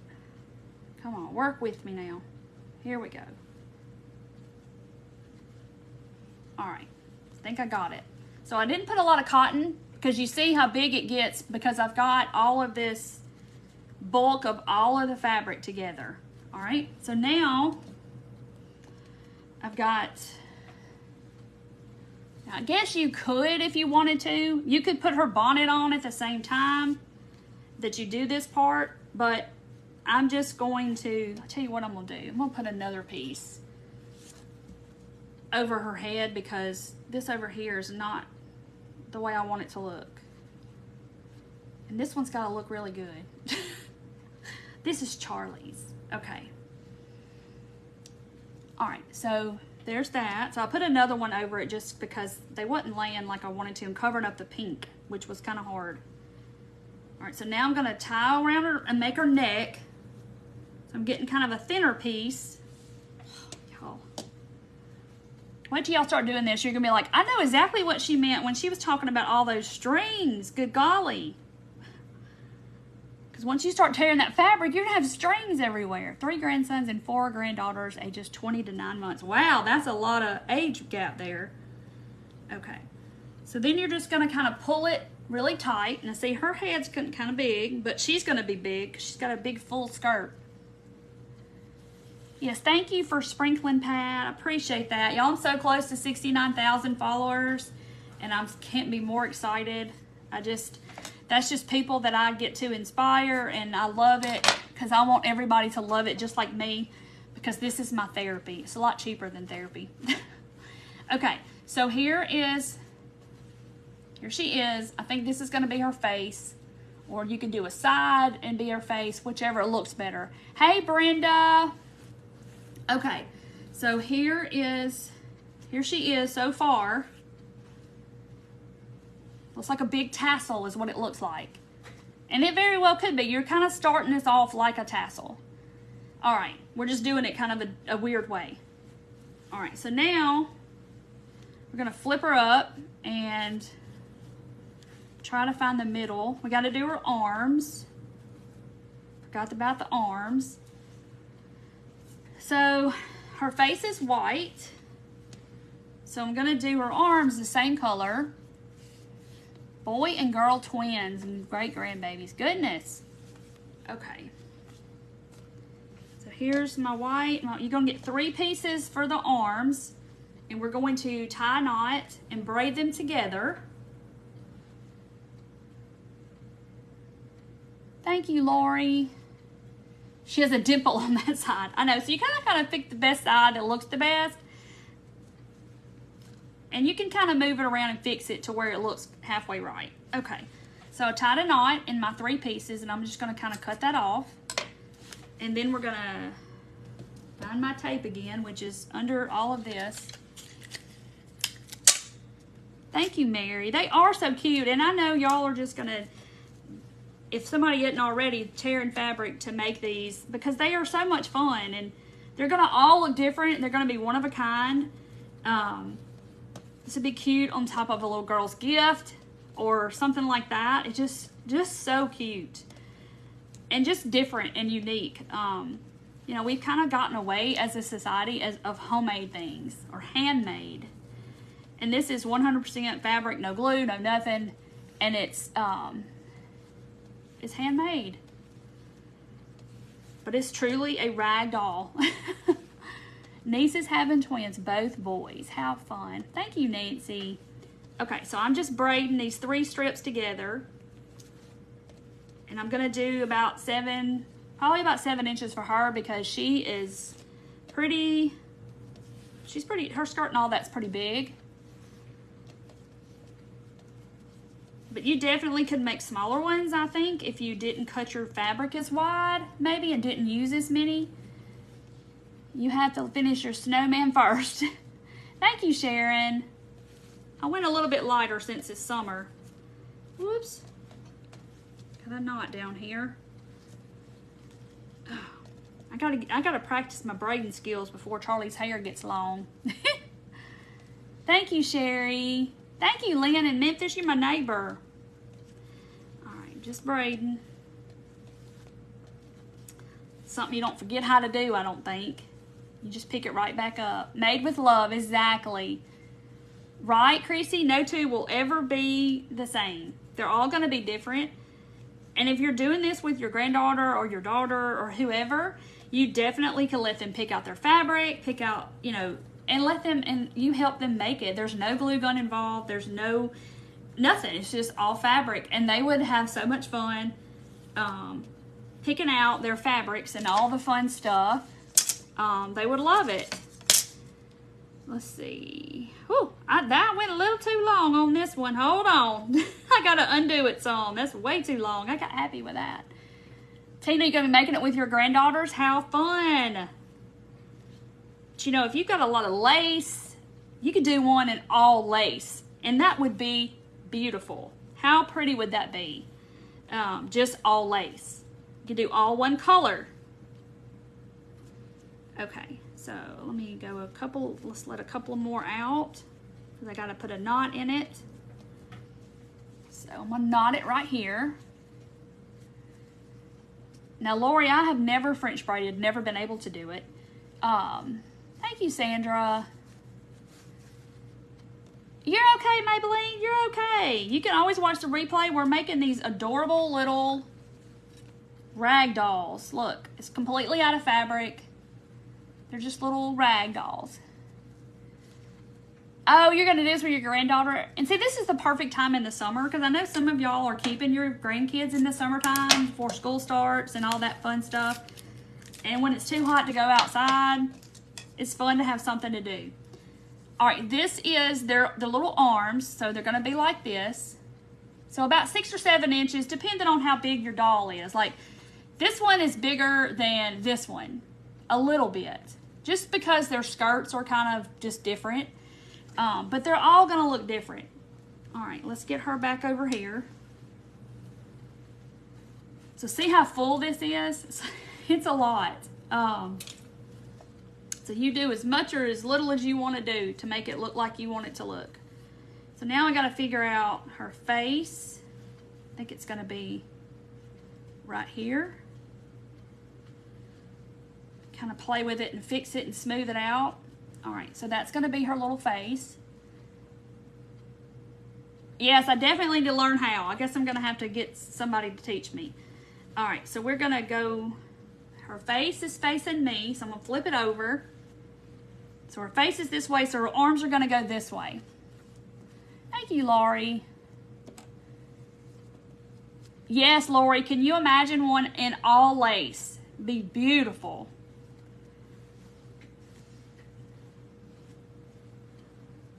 come on, work with me now. Here we go. All right, I think I got it. So I didn't put a lot of cotton, because you see how big it gets, because I've got all of this bulk of all of the fabric together. All right, so now I've got, I guess you could, if you wanted to, you could put her bonnet on at the same time that you do this part, but I'm just going to, I'll tell you what I'm gonna do. I'm gonna put another piece over her head, because this over here is not the way I want it to look. And this one's gotta look really good. This is Charlie's. Okay. All right, so there's that. So I put another one over it just because they wasn't laying like I wanted to, and covering up the pink, which was kind of hard. All right, so now I'm gonna tie around her and make her neck. So I'm getting kind of a thinner piece. Y'all, wait till y'all start doing this. You're gonna be like, I know exactly what she meant when she was talking about all those strings. Good golly. Because once you start tearing that fabric, you're going to have strings everywhere. 3 grandsons and 4 granddaughters, ages 20 to 9 months. Wow, that's a lot of age gap there. Okay. So then you're just going to kind of pull it really tight. Now see, her head's kind of big, but she's going to be big because she's got a big full skirt. Yes, thank you for sprinkling, Pat. I appreciate that. Y'all, I'm so close to 69,000 followers, and I can't be more excited. That's just people that I get to inspire, and I love it because I want everybody to love it just like me, because this is my therapy. It's a lot cheaper than therapy. Okay, so here she is. I think this is going to be her face, or you can do a side and be her face, whichever looks better. Hey, Brenda. Okay, so here she is so far. Looks like a big tassel is what it looks like. And it very well could be. You're kind of starting this off like a tassel. All right, we're just doing it kind of a weird way. All right, so now we're gonna flip her up and try to find the middle. We gotta do her arms. Forgot about the arms. So her face is white. So I'm gonna do her arms the same color. Boy and girl twins and great grandbabies. Goodness. Okay. So here's my white. You're going to get 3 pieces for the arms. And we're going to tie a knot and braid them together. Thank you, Lori. She has a dimple on that side. I know. So you kind of pick the best side that looks the best. And you can kind of move it around and fix it to where it looks halfway right. Okay, so I tied a knot in my 3 pieces, and I'm just going to kind of cut that off. And then we're going to find my tape again, which is under all of this. Thank you, Mary. They are so cute, and I know y'all are just going to, if somebody isn't already, tearing fabric to make these, because they are so much fun, and they're going to all look different. They're going to be one of a kind. This would be cute on top of a little girl's gift or something like that. It's just so cute and just different and unique. You know, we've kind of gotten away as a society of homemade things or handmade. And this is 100% fabric, no glue, no nothing. And it's handmade. But it's truly a rag doll. Nieces having twins, both boys. How fun. Thank you, Nancy. Okay, so I'm just braiding these 3 strips together. And I'm going to do about 7, probably about 7 inches for her, because she is pretty, her skirt and all that's pretty big. But you definitely could make smaller ones, I think, if you didn't cut your fabric as wide, maybe, and didn't use as many. You have to finish your snowman first. Thank you, Sharon. I went a little bit lighter since it's summer. Whoops. Got a knot down here. I gotta practice my braiding skills before Charlie's hair gets long. Thank you, Sherry. Thank you, Lynn in Memphis. You're my neighbor. All right, just braiding. Something you don't forget how to do, I don't think. You just pick it right back up. Made with love, exactly. Right, Chrissy? No two will ever be the same. They're all going to be different. And if you're doing this with your granddaughter or your daughter or whoever, you definitely can let them pick out their fabric, pick out, you know, and let them, and you help them make it. There's no glue gun involved. There's nothing. It's just all fabric. And they would have so much fun picking out their fabrics and all the fun stuff. They would love it. Let's see. Whew, that went a little too long on this one. Hold on. I got to undo it some. That's way too long. I got happy with that. Tina, you going to be making it with your granddaughters? How fun. But you know, if you've got a lot of lace, you could do one in all lace. And that would be beautiful. How pretty would that be? Just all lace. You could do all one color. Okay, so let me go a couple, let's let a couple more out because I got to put a knot in it. So I'm going to knot it right here. Now, Lori, I have never French braided, never been able to do it. Thank you, Sandra. You're okay, Maybelline, you're okay. You can always watch the replay. We're making these adorable little rag dolls. Look, it's completely out of fabric. They're just little rag dolls. Oh, you're going to do this with your granddaughter. And see, this is the perfect time in the summer because I know some of y'all are keeping your grandkids in the summertime before school starts and all that fun stuff. And when it's too hot to go outside, it's fun to have something to do. All right, this is the little arms. So they're going to be like this. So about 6 or 7 inches, depending on how big your doll is. Like this one is bigger than this one. A little bit, just because their skirts are kind of just different, but they're all gonna look different. All right, let's get her back over here. So see how full this is? It's a lot. So you do as much or as little as you want to do to make it look like you want it to look. So now I got to figure out her face. I think it's gonna be right here. Kind of play with it and fix it and smooth it out. All right, so that's going to be her little face. Yes, I definitely need to learn how. I guess I'm going to have to get somebody to teach me. All right, so we're going to go, her face is facing me, so I'm going to flip it over. So her face is this way, so her arms are going to go this way. Thank you, Laurie. Yes, Laurie, can you imagine one in all lace? Be beautiful.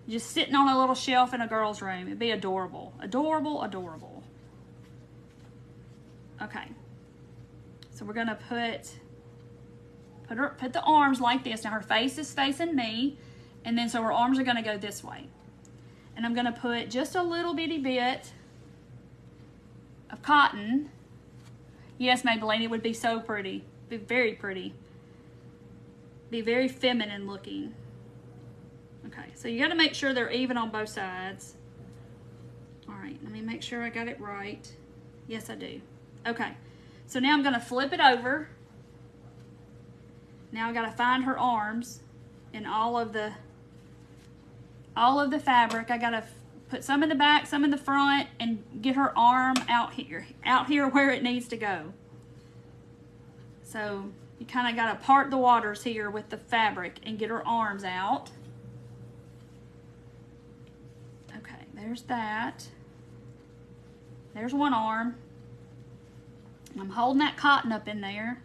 Just sitting on a little shelf in a girl's room. It'd be adorable. Adorable, adorable. Okay. So we're going to put the arms like this. Now her face is facing me. And then so her arms are going to go this way. And I'm going to put just a little bitty bit of cotton. Yes, Maybelline, it would be so pretty. Be very pretty. Be very feminine looking. Okay, so you got to make sure they're even on both sides. All right, let me make sure I got it right. Yes, I do. Okay, so now I'm going to flip it over. Now I got to find her arms and all of the fabric. I got to put some in the back, some in the front, and get her arm out here where it needs to go. So you kind of got to part the waters here with the fabric and get her arms out. There's that. There's one arm. I'm holding that cotton up in there.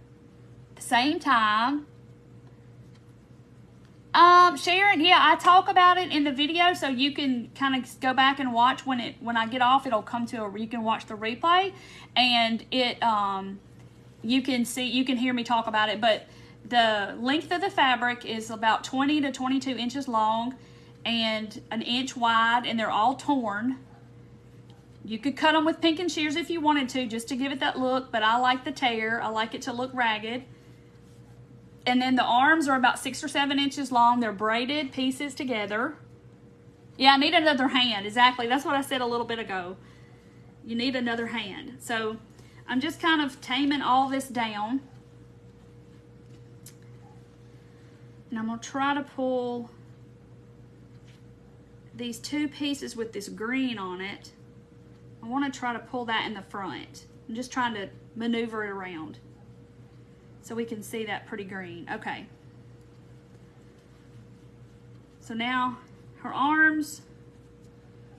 At the same time. Sharon, yeah, I talk about it in the video, so you can kind of go back and watch when I get off. It'll come to you can watch the replay, and it you can hear me talk about it. But the length of the fabric is about 20 to 22 inches long. and an inch wide, and they're all torn. You could cut them with pinking shears if you wanted to, just to give it that look, but I like the tear. I like it to look ragged. And then the arms are about 6 or 7 inches long. They're braided pieces together. Yeah, I need another hand. Exactly. That's what I said a little bit ago. You need another hand. So I'm just kind of taming all this down. And I'm going to try to pull these 2 pieces with this green on it. I want to try to pull that in the front. I'm just trying to maneuver it around so we can see that pretty green. Okay. So now her arms,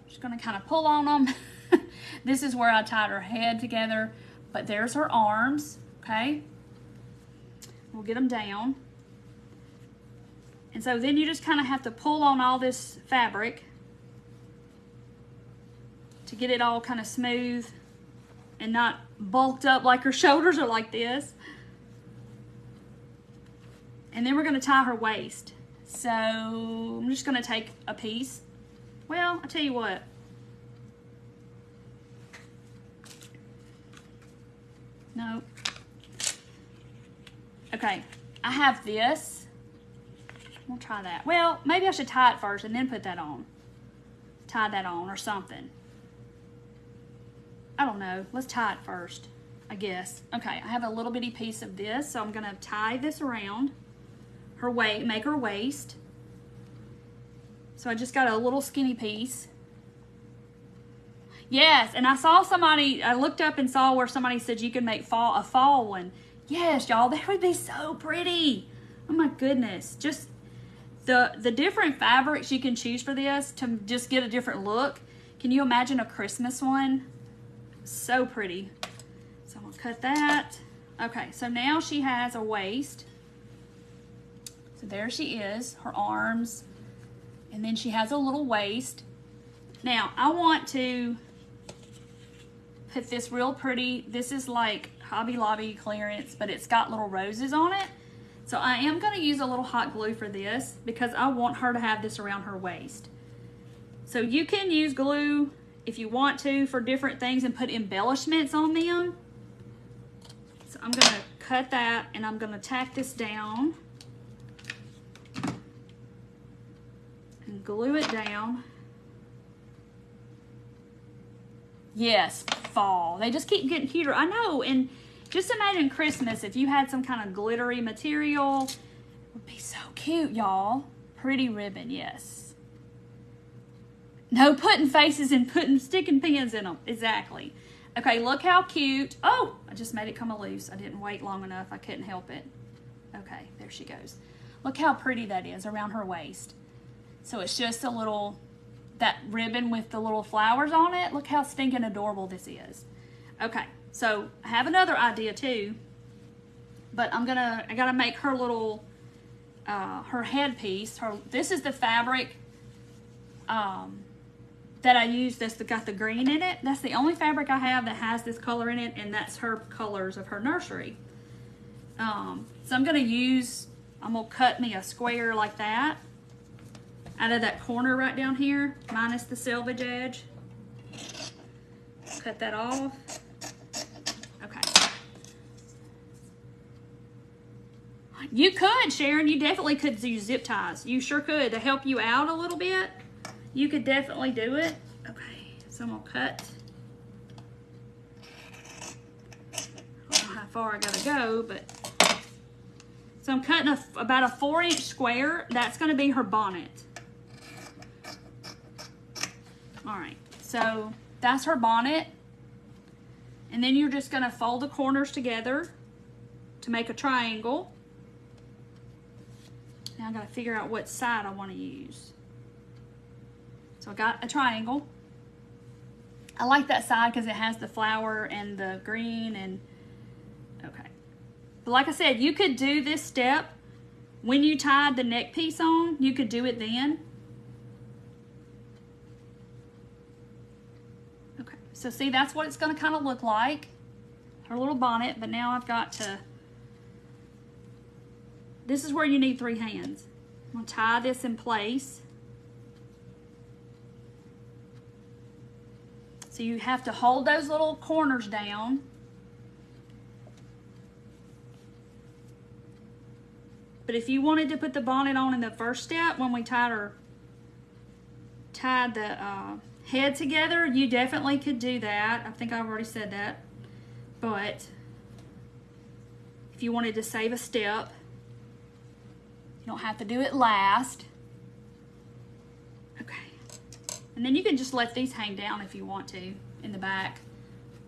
I'm just going to kind of pull on them. This is where I tied her head together, but there's her arms, okay? We'll get them down. And so then you just kind of have to pull on all this fabric to get it all kind of smooth and not bulked up like her shoulders are like this. And then we're going to tie her waist. So I'm just going to take a piece. Well, I'll tell you what. No. Okay, I have this. We'll try that. Well, maybe I should tie it first and then put that on. Tie that on or something. I don't know. Let's tie it first, I guess. Okay, I have a little bitty piece of this, so I'm going to tie this around her waist, make her waist. So I just got a little skinny piece. Yes, and I saw somebody, I looked up and saw where somebody said you could make a fall one. Yes, y'all, that would be so pretty. Oh my goodness. Just the different fabrics you can choose for this to just get a different look. Can you imagine a Christmas one? So pretty. So I'm gonna cut that. Okay, so now she has a waist. So there she is, her arms, and then she has a little waist. Now I want to put this real pretty, this is like Hobby Lobby clearance, but it's got little roses on it. So I am gonna use a little hot glue for this because I want her to have this around her waist. So you can use glue if you want to for different things and put embellishments on them. So I'm gonna cut that and I'm gonna tack this down and glue it down. Yes, fall. They just keep getting cuter. I know, and just imagine Christmas if you had some kind of glittery material. It would be so cute, y'all. Pretty ribbon, yes. No putting faces and sticking pins in them. Exactly. Okay, look how cute. Oh, I just made it come loose. I didn't wait long enough. I couldn't help it. Okay, there she goes. Look how pretty that is around her waist. So it's just a little, that ribbon with the little flowers on it. Look how stinking adorable this is. Okay, so I have another idea too, but I gotta make her little, her headpiece. This is the fabric that I used that's got the green in it. That's the only fabric I have that has this color in it, and that's her colors of her nursery. So I'm gonna cut me a square like that out of that corner right down here, minus the selvage edge. Cut that off. Okay. You could, Sharon, you definitely could use zip ties. You sure could to help you out a little bit. You could definitely do it. Okay, so I'm gonna cut. I don't know how far I gotta go, but. So I'm cutting about a 4-inch square. That's gonna be her bonnet. All right, so that's her bonnet. And then you're just gonna fold the corners together to make a triangle. Now I gotta figure out what side I wanna use. So I got a triangle. I like that side because it has the flower and the green and, okay. But like I said, you could do this step when you tied the neck piece on, you could do it then. Okay, so see, that's what it's gonna kind of look like. Her little bonnet, but now I've got to, this is where you need 3 hands. I'm gonna tie this in place. So you have to hold those little corners down. But if you wanted to put the bonnet on in the first step, when we tied the head together, you definitely could do that. I think I've already said that. But if you wanted to save a step, you don't have to do it last. Okay. And then you can just let these hang down if you want to in the back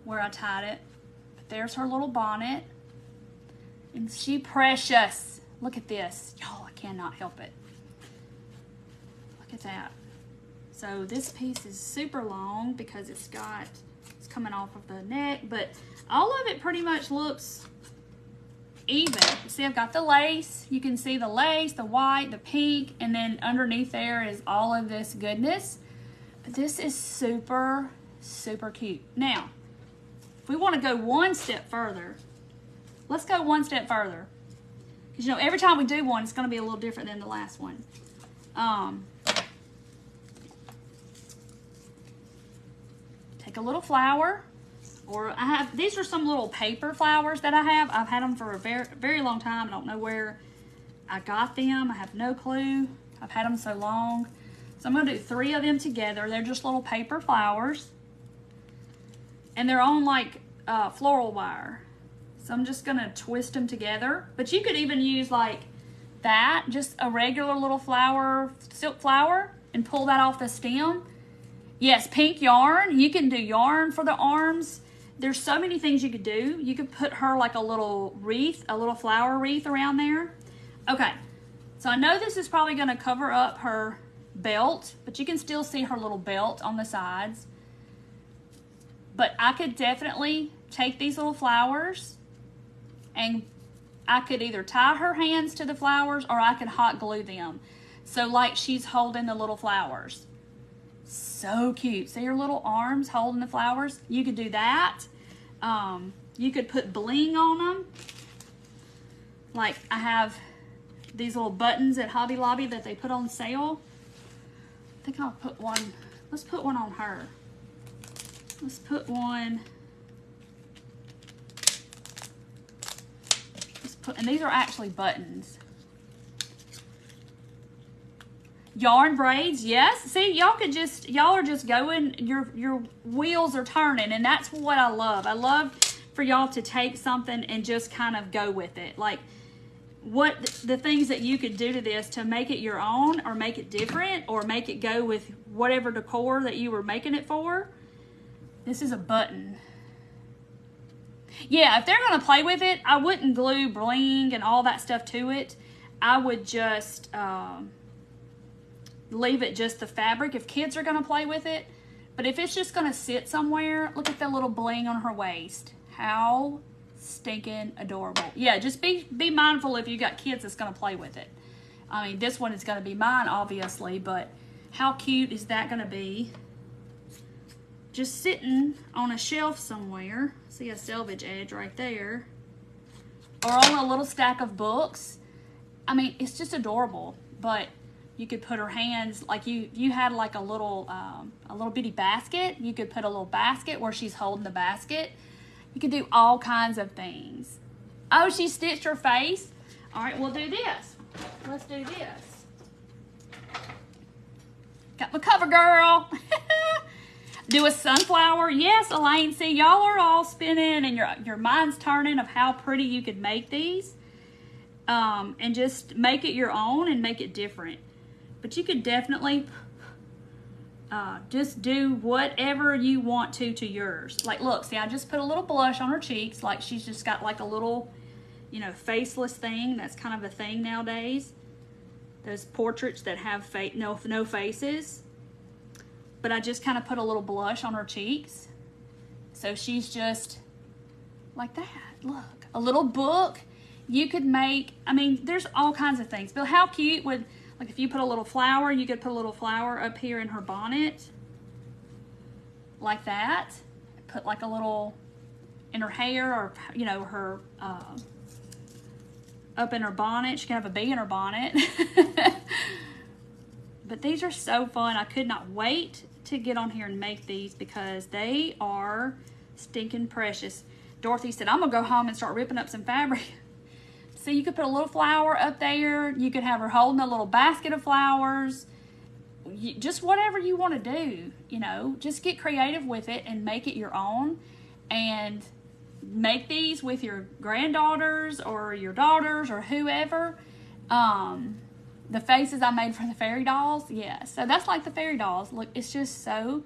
where I tied it. But there's her little bonnet. And she precious. Look at this. Y'all, I cannot help it. Look at that. So this piece is super long because it's coming off of the neck, but all of it pretty much looks even. See, I've got the lace. You can see the lace, the white, the pink, and then underneath there is all of this goodness. But this is super, super cute. Now, if we want to go one step further, let's go one step further. Because, you know, every time we do one, it's going to be a little different than the last one. Take a little flower, or these are some little paper flowers that I have. I've had them for a very, very long time. I don't know where I got them. I have no clue. I've had them so long. So I'm going to do 3 of them together. They're just little paper flowers. And they're on like floral wire. So I'm just going to twist them together. But you could even use like that, just a regular little flower, silk flower, and pull that off the stem. Yes, pink yarn. You can do yarn for the arms. There's so many things you could do. You could put her like a little wreath, a little flower wreath around there. Okay, so I know this is probably going to cover up her belt, but you can still see her little belt on the sides. But I could definitely take these little flowers and I could either tie her hands to the flowers or I could hot glue them. So like she's holding the little flowers. So cute. See her little arms holding the flowers? You could do that. You could put bling on them. Like I have these little buttons at Hobby Lobby that they put on sale. I think I'll put one. Let's put one on her. Let's put one. And these are actually buttons. Yarn braids, yes. See, y'all are just going, your wheels are turning, and that's what I love. I love for y'all to take something and just kind of go with it. Like what the things that you could do to this to make it your own or make it different or make it go with whatever decor that you were making it for. This is a button. Yeah, if they're going to play with it, I wouldn't glue bling and all that stuff to it. I would just leave it just the fabric if kids are going to play with it. But if it's just going to sit somewhere, look at the little bling on her waist. How stinking adorable. Yeah, just be mindful if you got kids that's going to play with it. I mean, this one is going to be mine, obviously, but how cute is that going to be? Just sitting on a shelf somewhere. See a selvage edge right there. Or on a little stack of books. I mean, it's just adorable. But you could put her hands, like you had like a little bitty basket. You could put a little basket where she's holding the basket. You could do all kinds of things. Oh, she stitched her face. All right, we'll do this. Let's do this. Got my cover girl. Do a sunflower. Yes, Elaine. See, y'all are all spinning and your mind's turning of how pretty you could make these. And just make it your own and make it different. But you could definitely just do whatever you want to yours. Like, look, see, I just put a little blush on her cheeks. Like, she's just got like a little, you know, faceless thing. That's kind of a thing nowadays. Those portraits that have no faces. But I just kind of put a little blush on her cheeks. So she's just like that. Look, a little book. You could make, I mean, there's all kinds of things. But how cute would, like if you put a little flower, you could put a little flower up here in her bonnet. Like that. Put like a little in her hair or, you know, her, up in her bonnet. She can have a bee in her bonnet. But these are so fun. I could not wait to get on here and make these because they are stinking precious. Dorothy said, I'm going to go home and start ripping up some fabric. So you could put a little flower up there. You could have her holding a little basket of flowers. Just whatever you want to do, you know, just get creative with it and make it your own. And make these with your granddaughters or your daughters or whoever. The faces I made for the fairy dolls, yeah. So that's like the fairy dolls. Look, it's just so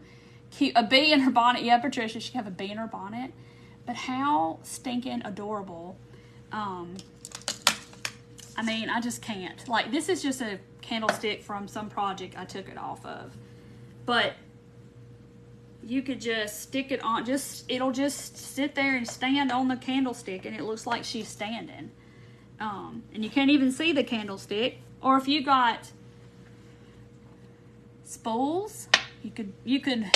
cute. A bee in her bonnet. Yeah, Patricia, she can have a bee in her bonnet. But how stinking adorable. I mean, I just can't. Like, this is just a candlestick from some project I took it off of. But you could just stick it on, it'll just sit there and stand on the candlestick and it looks like she's standing. And you can't even see the candlestick. Or if you got spools, you could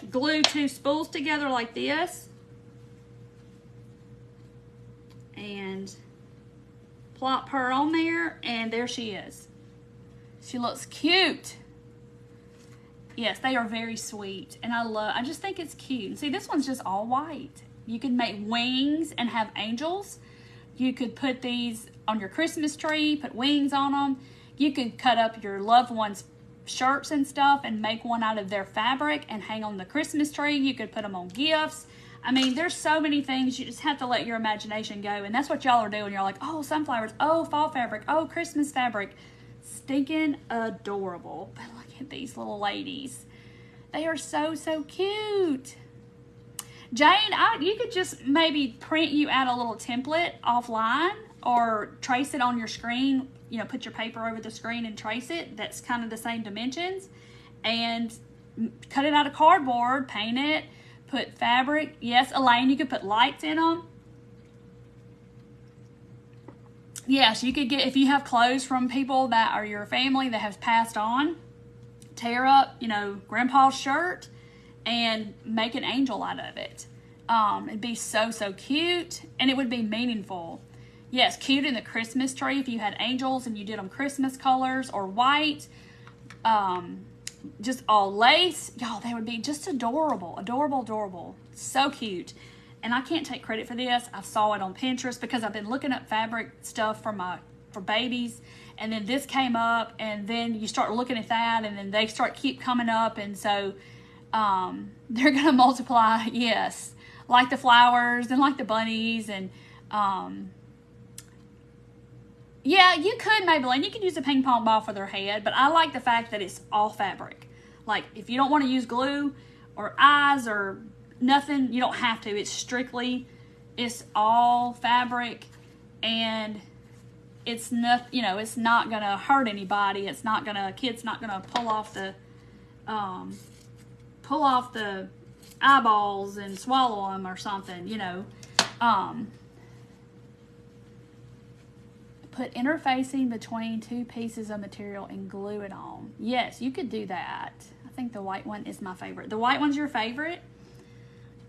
glue 2 spools together like this and plop her on there, and there she is. She looks cute. Yes, they are very sweet, and I just think it's cute. And see, this one's just all white. You could make wings and have angels. You could put these on your Christmas tree, put wings on them. You could cut up your loved ones' shirts and stuff and make one out of their fabric and hang on the Christmas tree. You could put them on gifts. I mean, there's so many things. You just have to let your imagination go, and that's what y'all are doing. You're like, oh, sunflowers, oh, fall fabric, oh, Christmas fabric. Stinking adorable. But look at these little ladies. They are so, so cute. Jane, you could just maybe print you out a little template offline or trace it on your screen. You know, put your paper over the screen and trace it. That's kind of the same dimensions. And cut it out of cardboard, paint it, put fabric. Yes, Elaine, you could put lights in them. Yes, you could get, if you have clothes from people that are your family that have passed on, tear up, you know, grandpa's shirt and make an angel out of it. It'd be so, so cute, and it would be meaningful. Yes, cute in the Christmas tree if you had angels and you did them Christmas colors or white. Just all lace. Y'all, they would be just adorable. Adorable, adorable. So cute. And I can't take credit for this. I saw it on Pinterest because I've been looking up fabric stuff for babies. And then this came up, and then you start looking at that, and then they keep coming up. And so they're going to multiply, yes, like the flowers and like the bunnies. And yeah, you could, Maybelline, you could use a ping pong ball for their head, but I like the fact that it's all fabric. Like, if you don't want to use glue or eyes or nothing, you don't have to. It's all fabric, and it's not, you know, it's not gonna hurt anybody. It's not gonna, kid's not gonna pull off the eyeballs and swallow them or something, you know. Put interfacing between 2 pieces of material and glue it on. Yes, you could do that. I think the white one is my favorite. The white one's your favorite?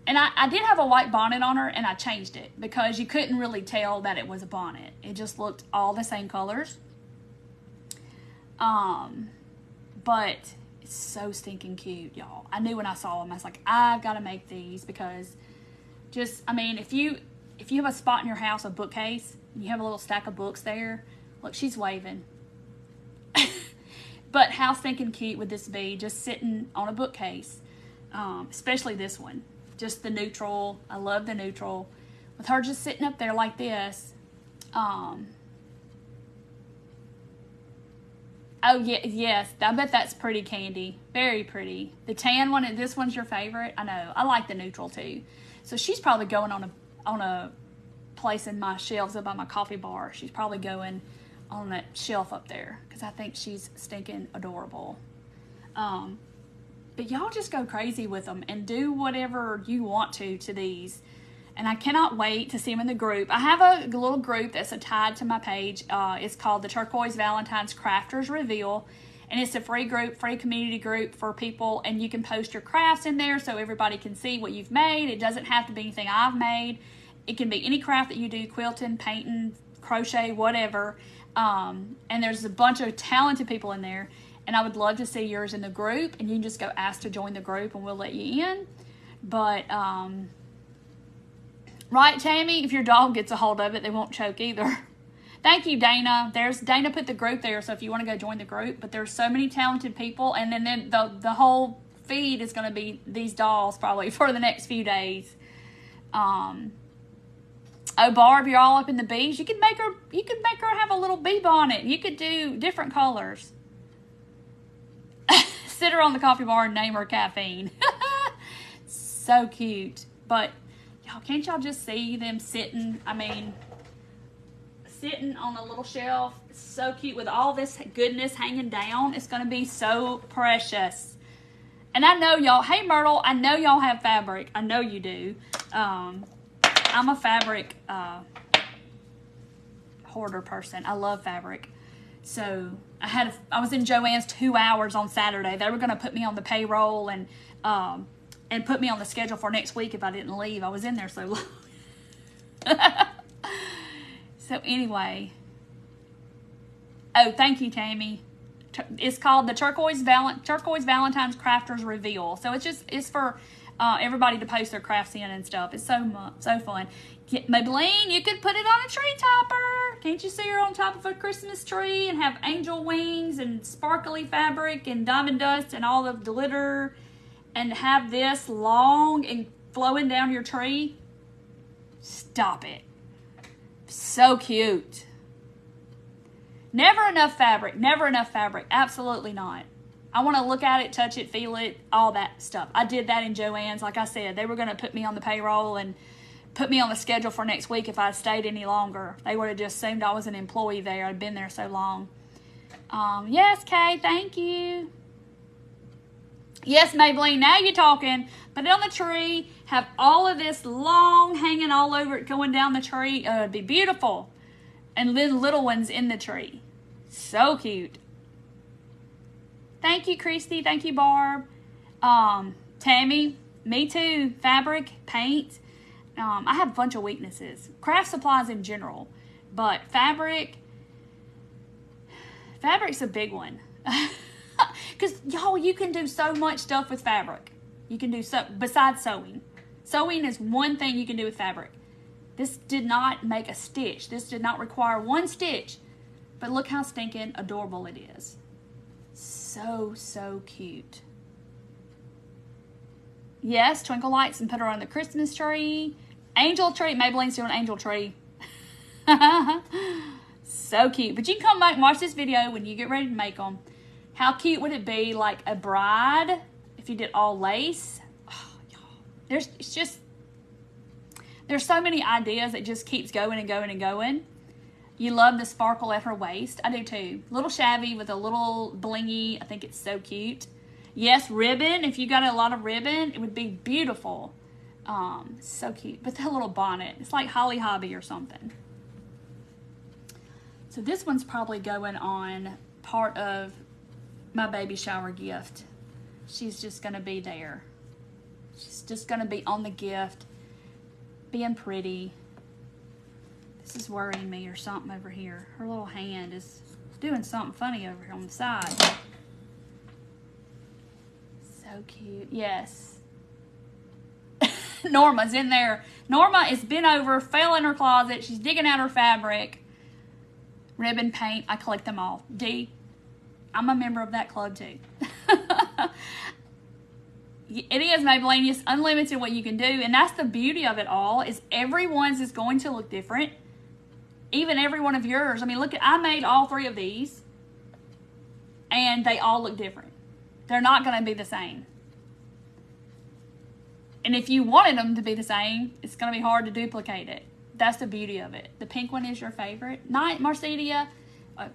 And I did have a white bonnet on her, and I changed it because you couldn't really tell that it was a bonnet. It just looked all the same colors. But it's so stinking cute, y'all. I knew when I saw them, I was like, I've got to make these because just, I mean, if you have a spot in your house, a bookcase, and you have a little stack of books there, look, she's waving. But how stinking cute would this be just sitting on a bookcase? Especially this one. Just the neutral. I love the neutral. With her just sitting up there like this. Oh, yeah, yes. I bet that's pretty, Candy. Very pretty. The tan one, this one's your favorite? I know. I like the neutral, too. So she's probably going on a place in my shelves up by my coffee bar. She's probably going on that shelf up there because I think she's stinking adorable. But y'all just go crazy with them and do whatever you want to these. And I cannot wait to see them in the group. I have a little group that's tied to my page. It's called the Turquoise Valentine's Crafters Reveal. And it's a free group, free community group for people. And you can post your crafts in there so everybody can see what you've made. It doesn't have to be anything I've made. It can be any craft that you do, quilting, painting, crochet, whatever. And there's a bunch of talented people in there. And I would love to see yours in the group, and you can just go ask to join the group and we'll let you in. But, right, Tammy? If your dog gets a hold of it, they won't choke either. Thank you, Dana. Dana put the group there, so if you want to go join the group. But there's so many talented people, and then the whole feed is going to be these dolls probably for the next few days. Oh, Barb, you're all up in the bees. You could make her have a little bee bonnet. You could do different colors. Sit her on the coffee bar and name her Caffeine. So cute. But y'all, can't y'all just see them sitting? I mean, sitting on a little shelf. It's so cute with all this goodness hanging down. It's going to be so precious. And I know y'all, hey Myrtle, I know y'all have fabric. I know you do. I'm a fabric hoarder person. I love fabric. So I was in Joann's 2 hours on Saturday. They were going to put me on the payroll and put me on the schedule for next week if I didn't leave. I was in there so long. So anyway. Oh, thank you, Tammy. It's called the Turquoise Valentine's Crafters Reveal. So it's for everybody to post their crafts in and stuff. It's so fun. Maybelline, you could put it on a tree topper. Can't you see her on top of a Christmas tree and have angel wings and sparkly fabric and diamond dust and all the glitter and have this long and flowing down your tree? Stop it. So cute. Never enough fabric. Never enough fabric. Absolutely not. I want to look at it, touch it, feel it, all that stuff. I did that in Joann's. Like I said, they were going to put me on the payroll and put me on the schedule for next week if I stayed any longer. They would have just assumed I was an employee there. I'd been there so long. Yes, Kay, thank you. Yes, Maybelline, now you're talking. Put it on the tree. Have all of this long hanging all over it going down the tree. It'd be beautiful. And little ones in the tree. So cute. Thank you, Christy. Thank you, Barb. Tammy, me too. Fabric, paint. I have a bunch of weaknesses. Craft supplies in general. But fabric's a big one. Because, y'all, you can do so much stuff with fabric. You can do besides sewing. Sewing is one thing you can do with fabric. This did not make a stitch. This did not require one stitch. But look how stinking adorable it is. So cute. Yes, twinkle lights and put her on the Christmas tree. Angel tree. Maybelline's doing angel tree. So cute. But you can come back and watch this video when you get ready to make them. How cute would it be like a bride if you did all lace? Oh, y'all. There's so many ideas. It just keeps going and going and going. You love the sparkle at her waist. I do too. Little shabby with a little blingy. I think it's so cute. Yes, ribbon. If you got a lot of ribbon, it would be beautiful. So cute. But that little bonnet, it's like Holly Hobby or something. So this one's probably going on part of my baby shower gift. She's just going to be there. She's just going to be on the gift, being pretty. This is worrying me or something over here. Her little hand is doing something funny over here on the side. So cute. Yes. Norma's in there. Norma is bent over, fell in her closet. She's digging out her fabric. Ribbon, paint. I collect them all. D. I'm a member of that club too. It is, Maybelline. It's unlimited what you can do. And that's the beauty of it all, is everyone's is going to look different. Even every one of yours. I mean, look, I made all 3 of these. And they all look different. They're not going to be the same. And if you wanted them to be the same, it's going to be hard to duplicate it. That's the beauty of it. The pink one is your favorite. Night, Marcedia.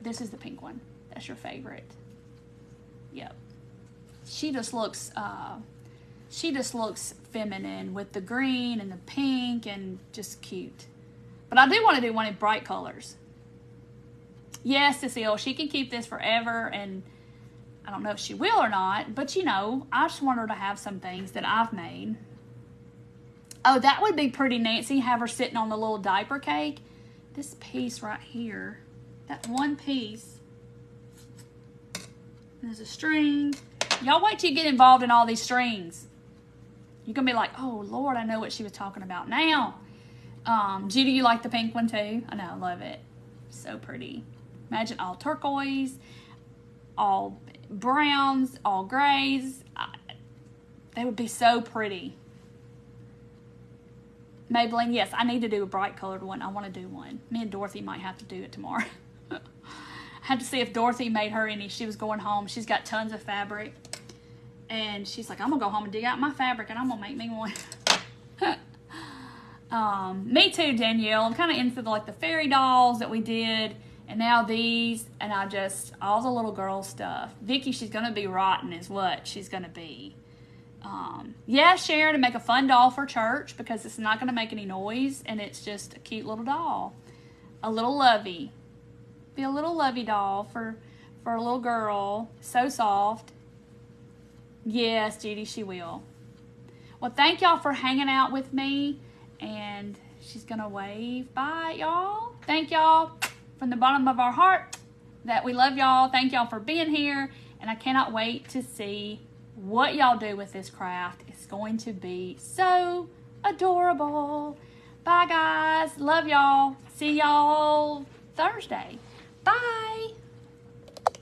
This is the pink one. That's your favorite. Yep. She just looks feminine with the green and the pink and just cute. But I do want to do one in bright colors. Yes, Cecile, she can keep this forever, and I don't know if she will or not, but you know, I just want her to have some things that I've made. Oh, that would be pretty, Nancy, have her sitting on the little diaper cake. This piece right here, that one piece, There's a string. Y'all wait till you get involved in all these strings. You're going to be like, oh, Lord, I know what she was talking about now. Judy, you like the pink one too? I know, I love it. So pretty. Imagine all turquoise, all browns, all grays. They would be so pretty. Maybelline, yes, I need to do a bright colored one. I want to do one. Me and Dorothy might have to do it tomorrow. I had to see if Dorothy made her any. She was going home. She's got tons of fabric. And she's like, I'm going to go home and dig out my fabric and I'm going to make me one. Me too, Danielle. I'm kind of into the fairy dolls that we did. And now these. And all the little girl stuff. Vicky, she's going to be rotten is what she's going to be. Yeah, Sharon, to make a fun doll for church because it's not going to make any noise. And it's just a cute little doll. A little lovey. Be a little lovey doll for a little girl. So soft. Yes, Judy, she will. Well, thank y'all for hanging out with me. And she's going to wave. Bye, y'all. Thank y'all from the bottom of our heart that we love y'all. Thank y'all for being here. And I cannot wait to see what y'all do with this craft. It's going to be so adorable. Bye, guys. Love y'all. See y'all Thursday. Bye.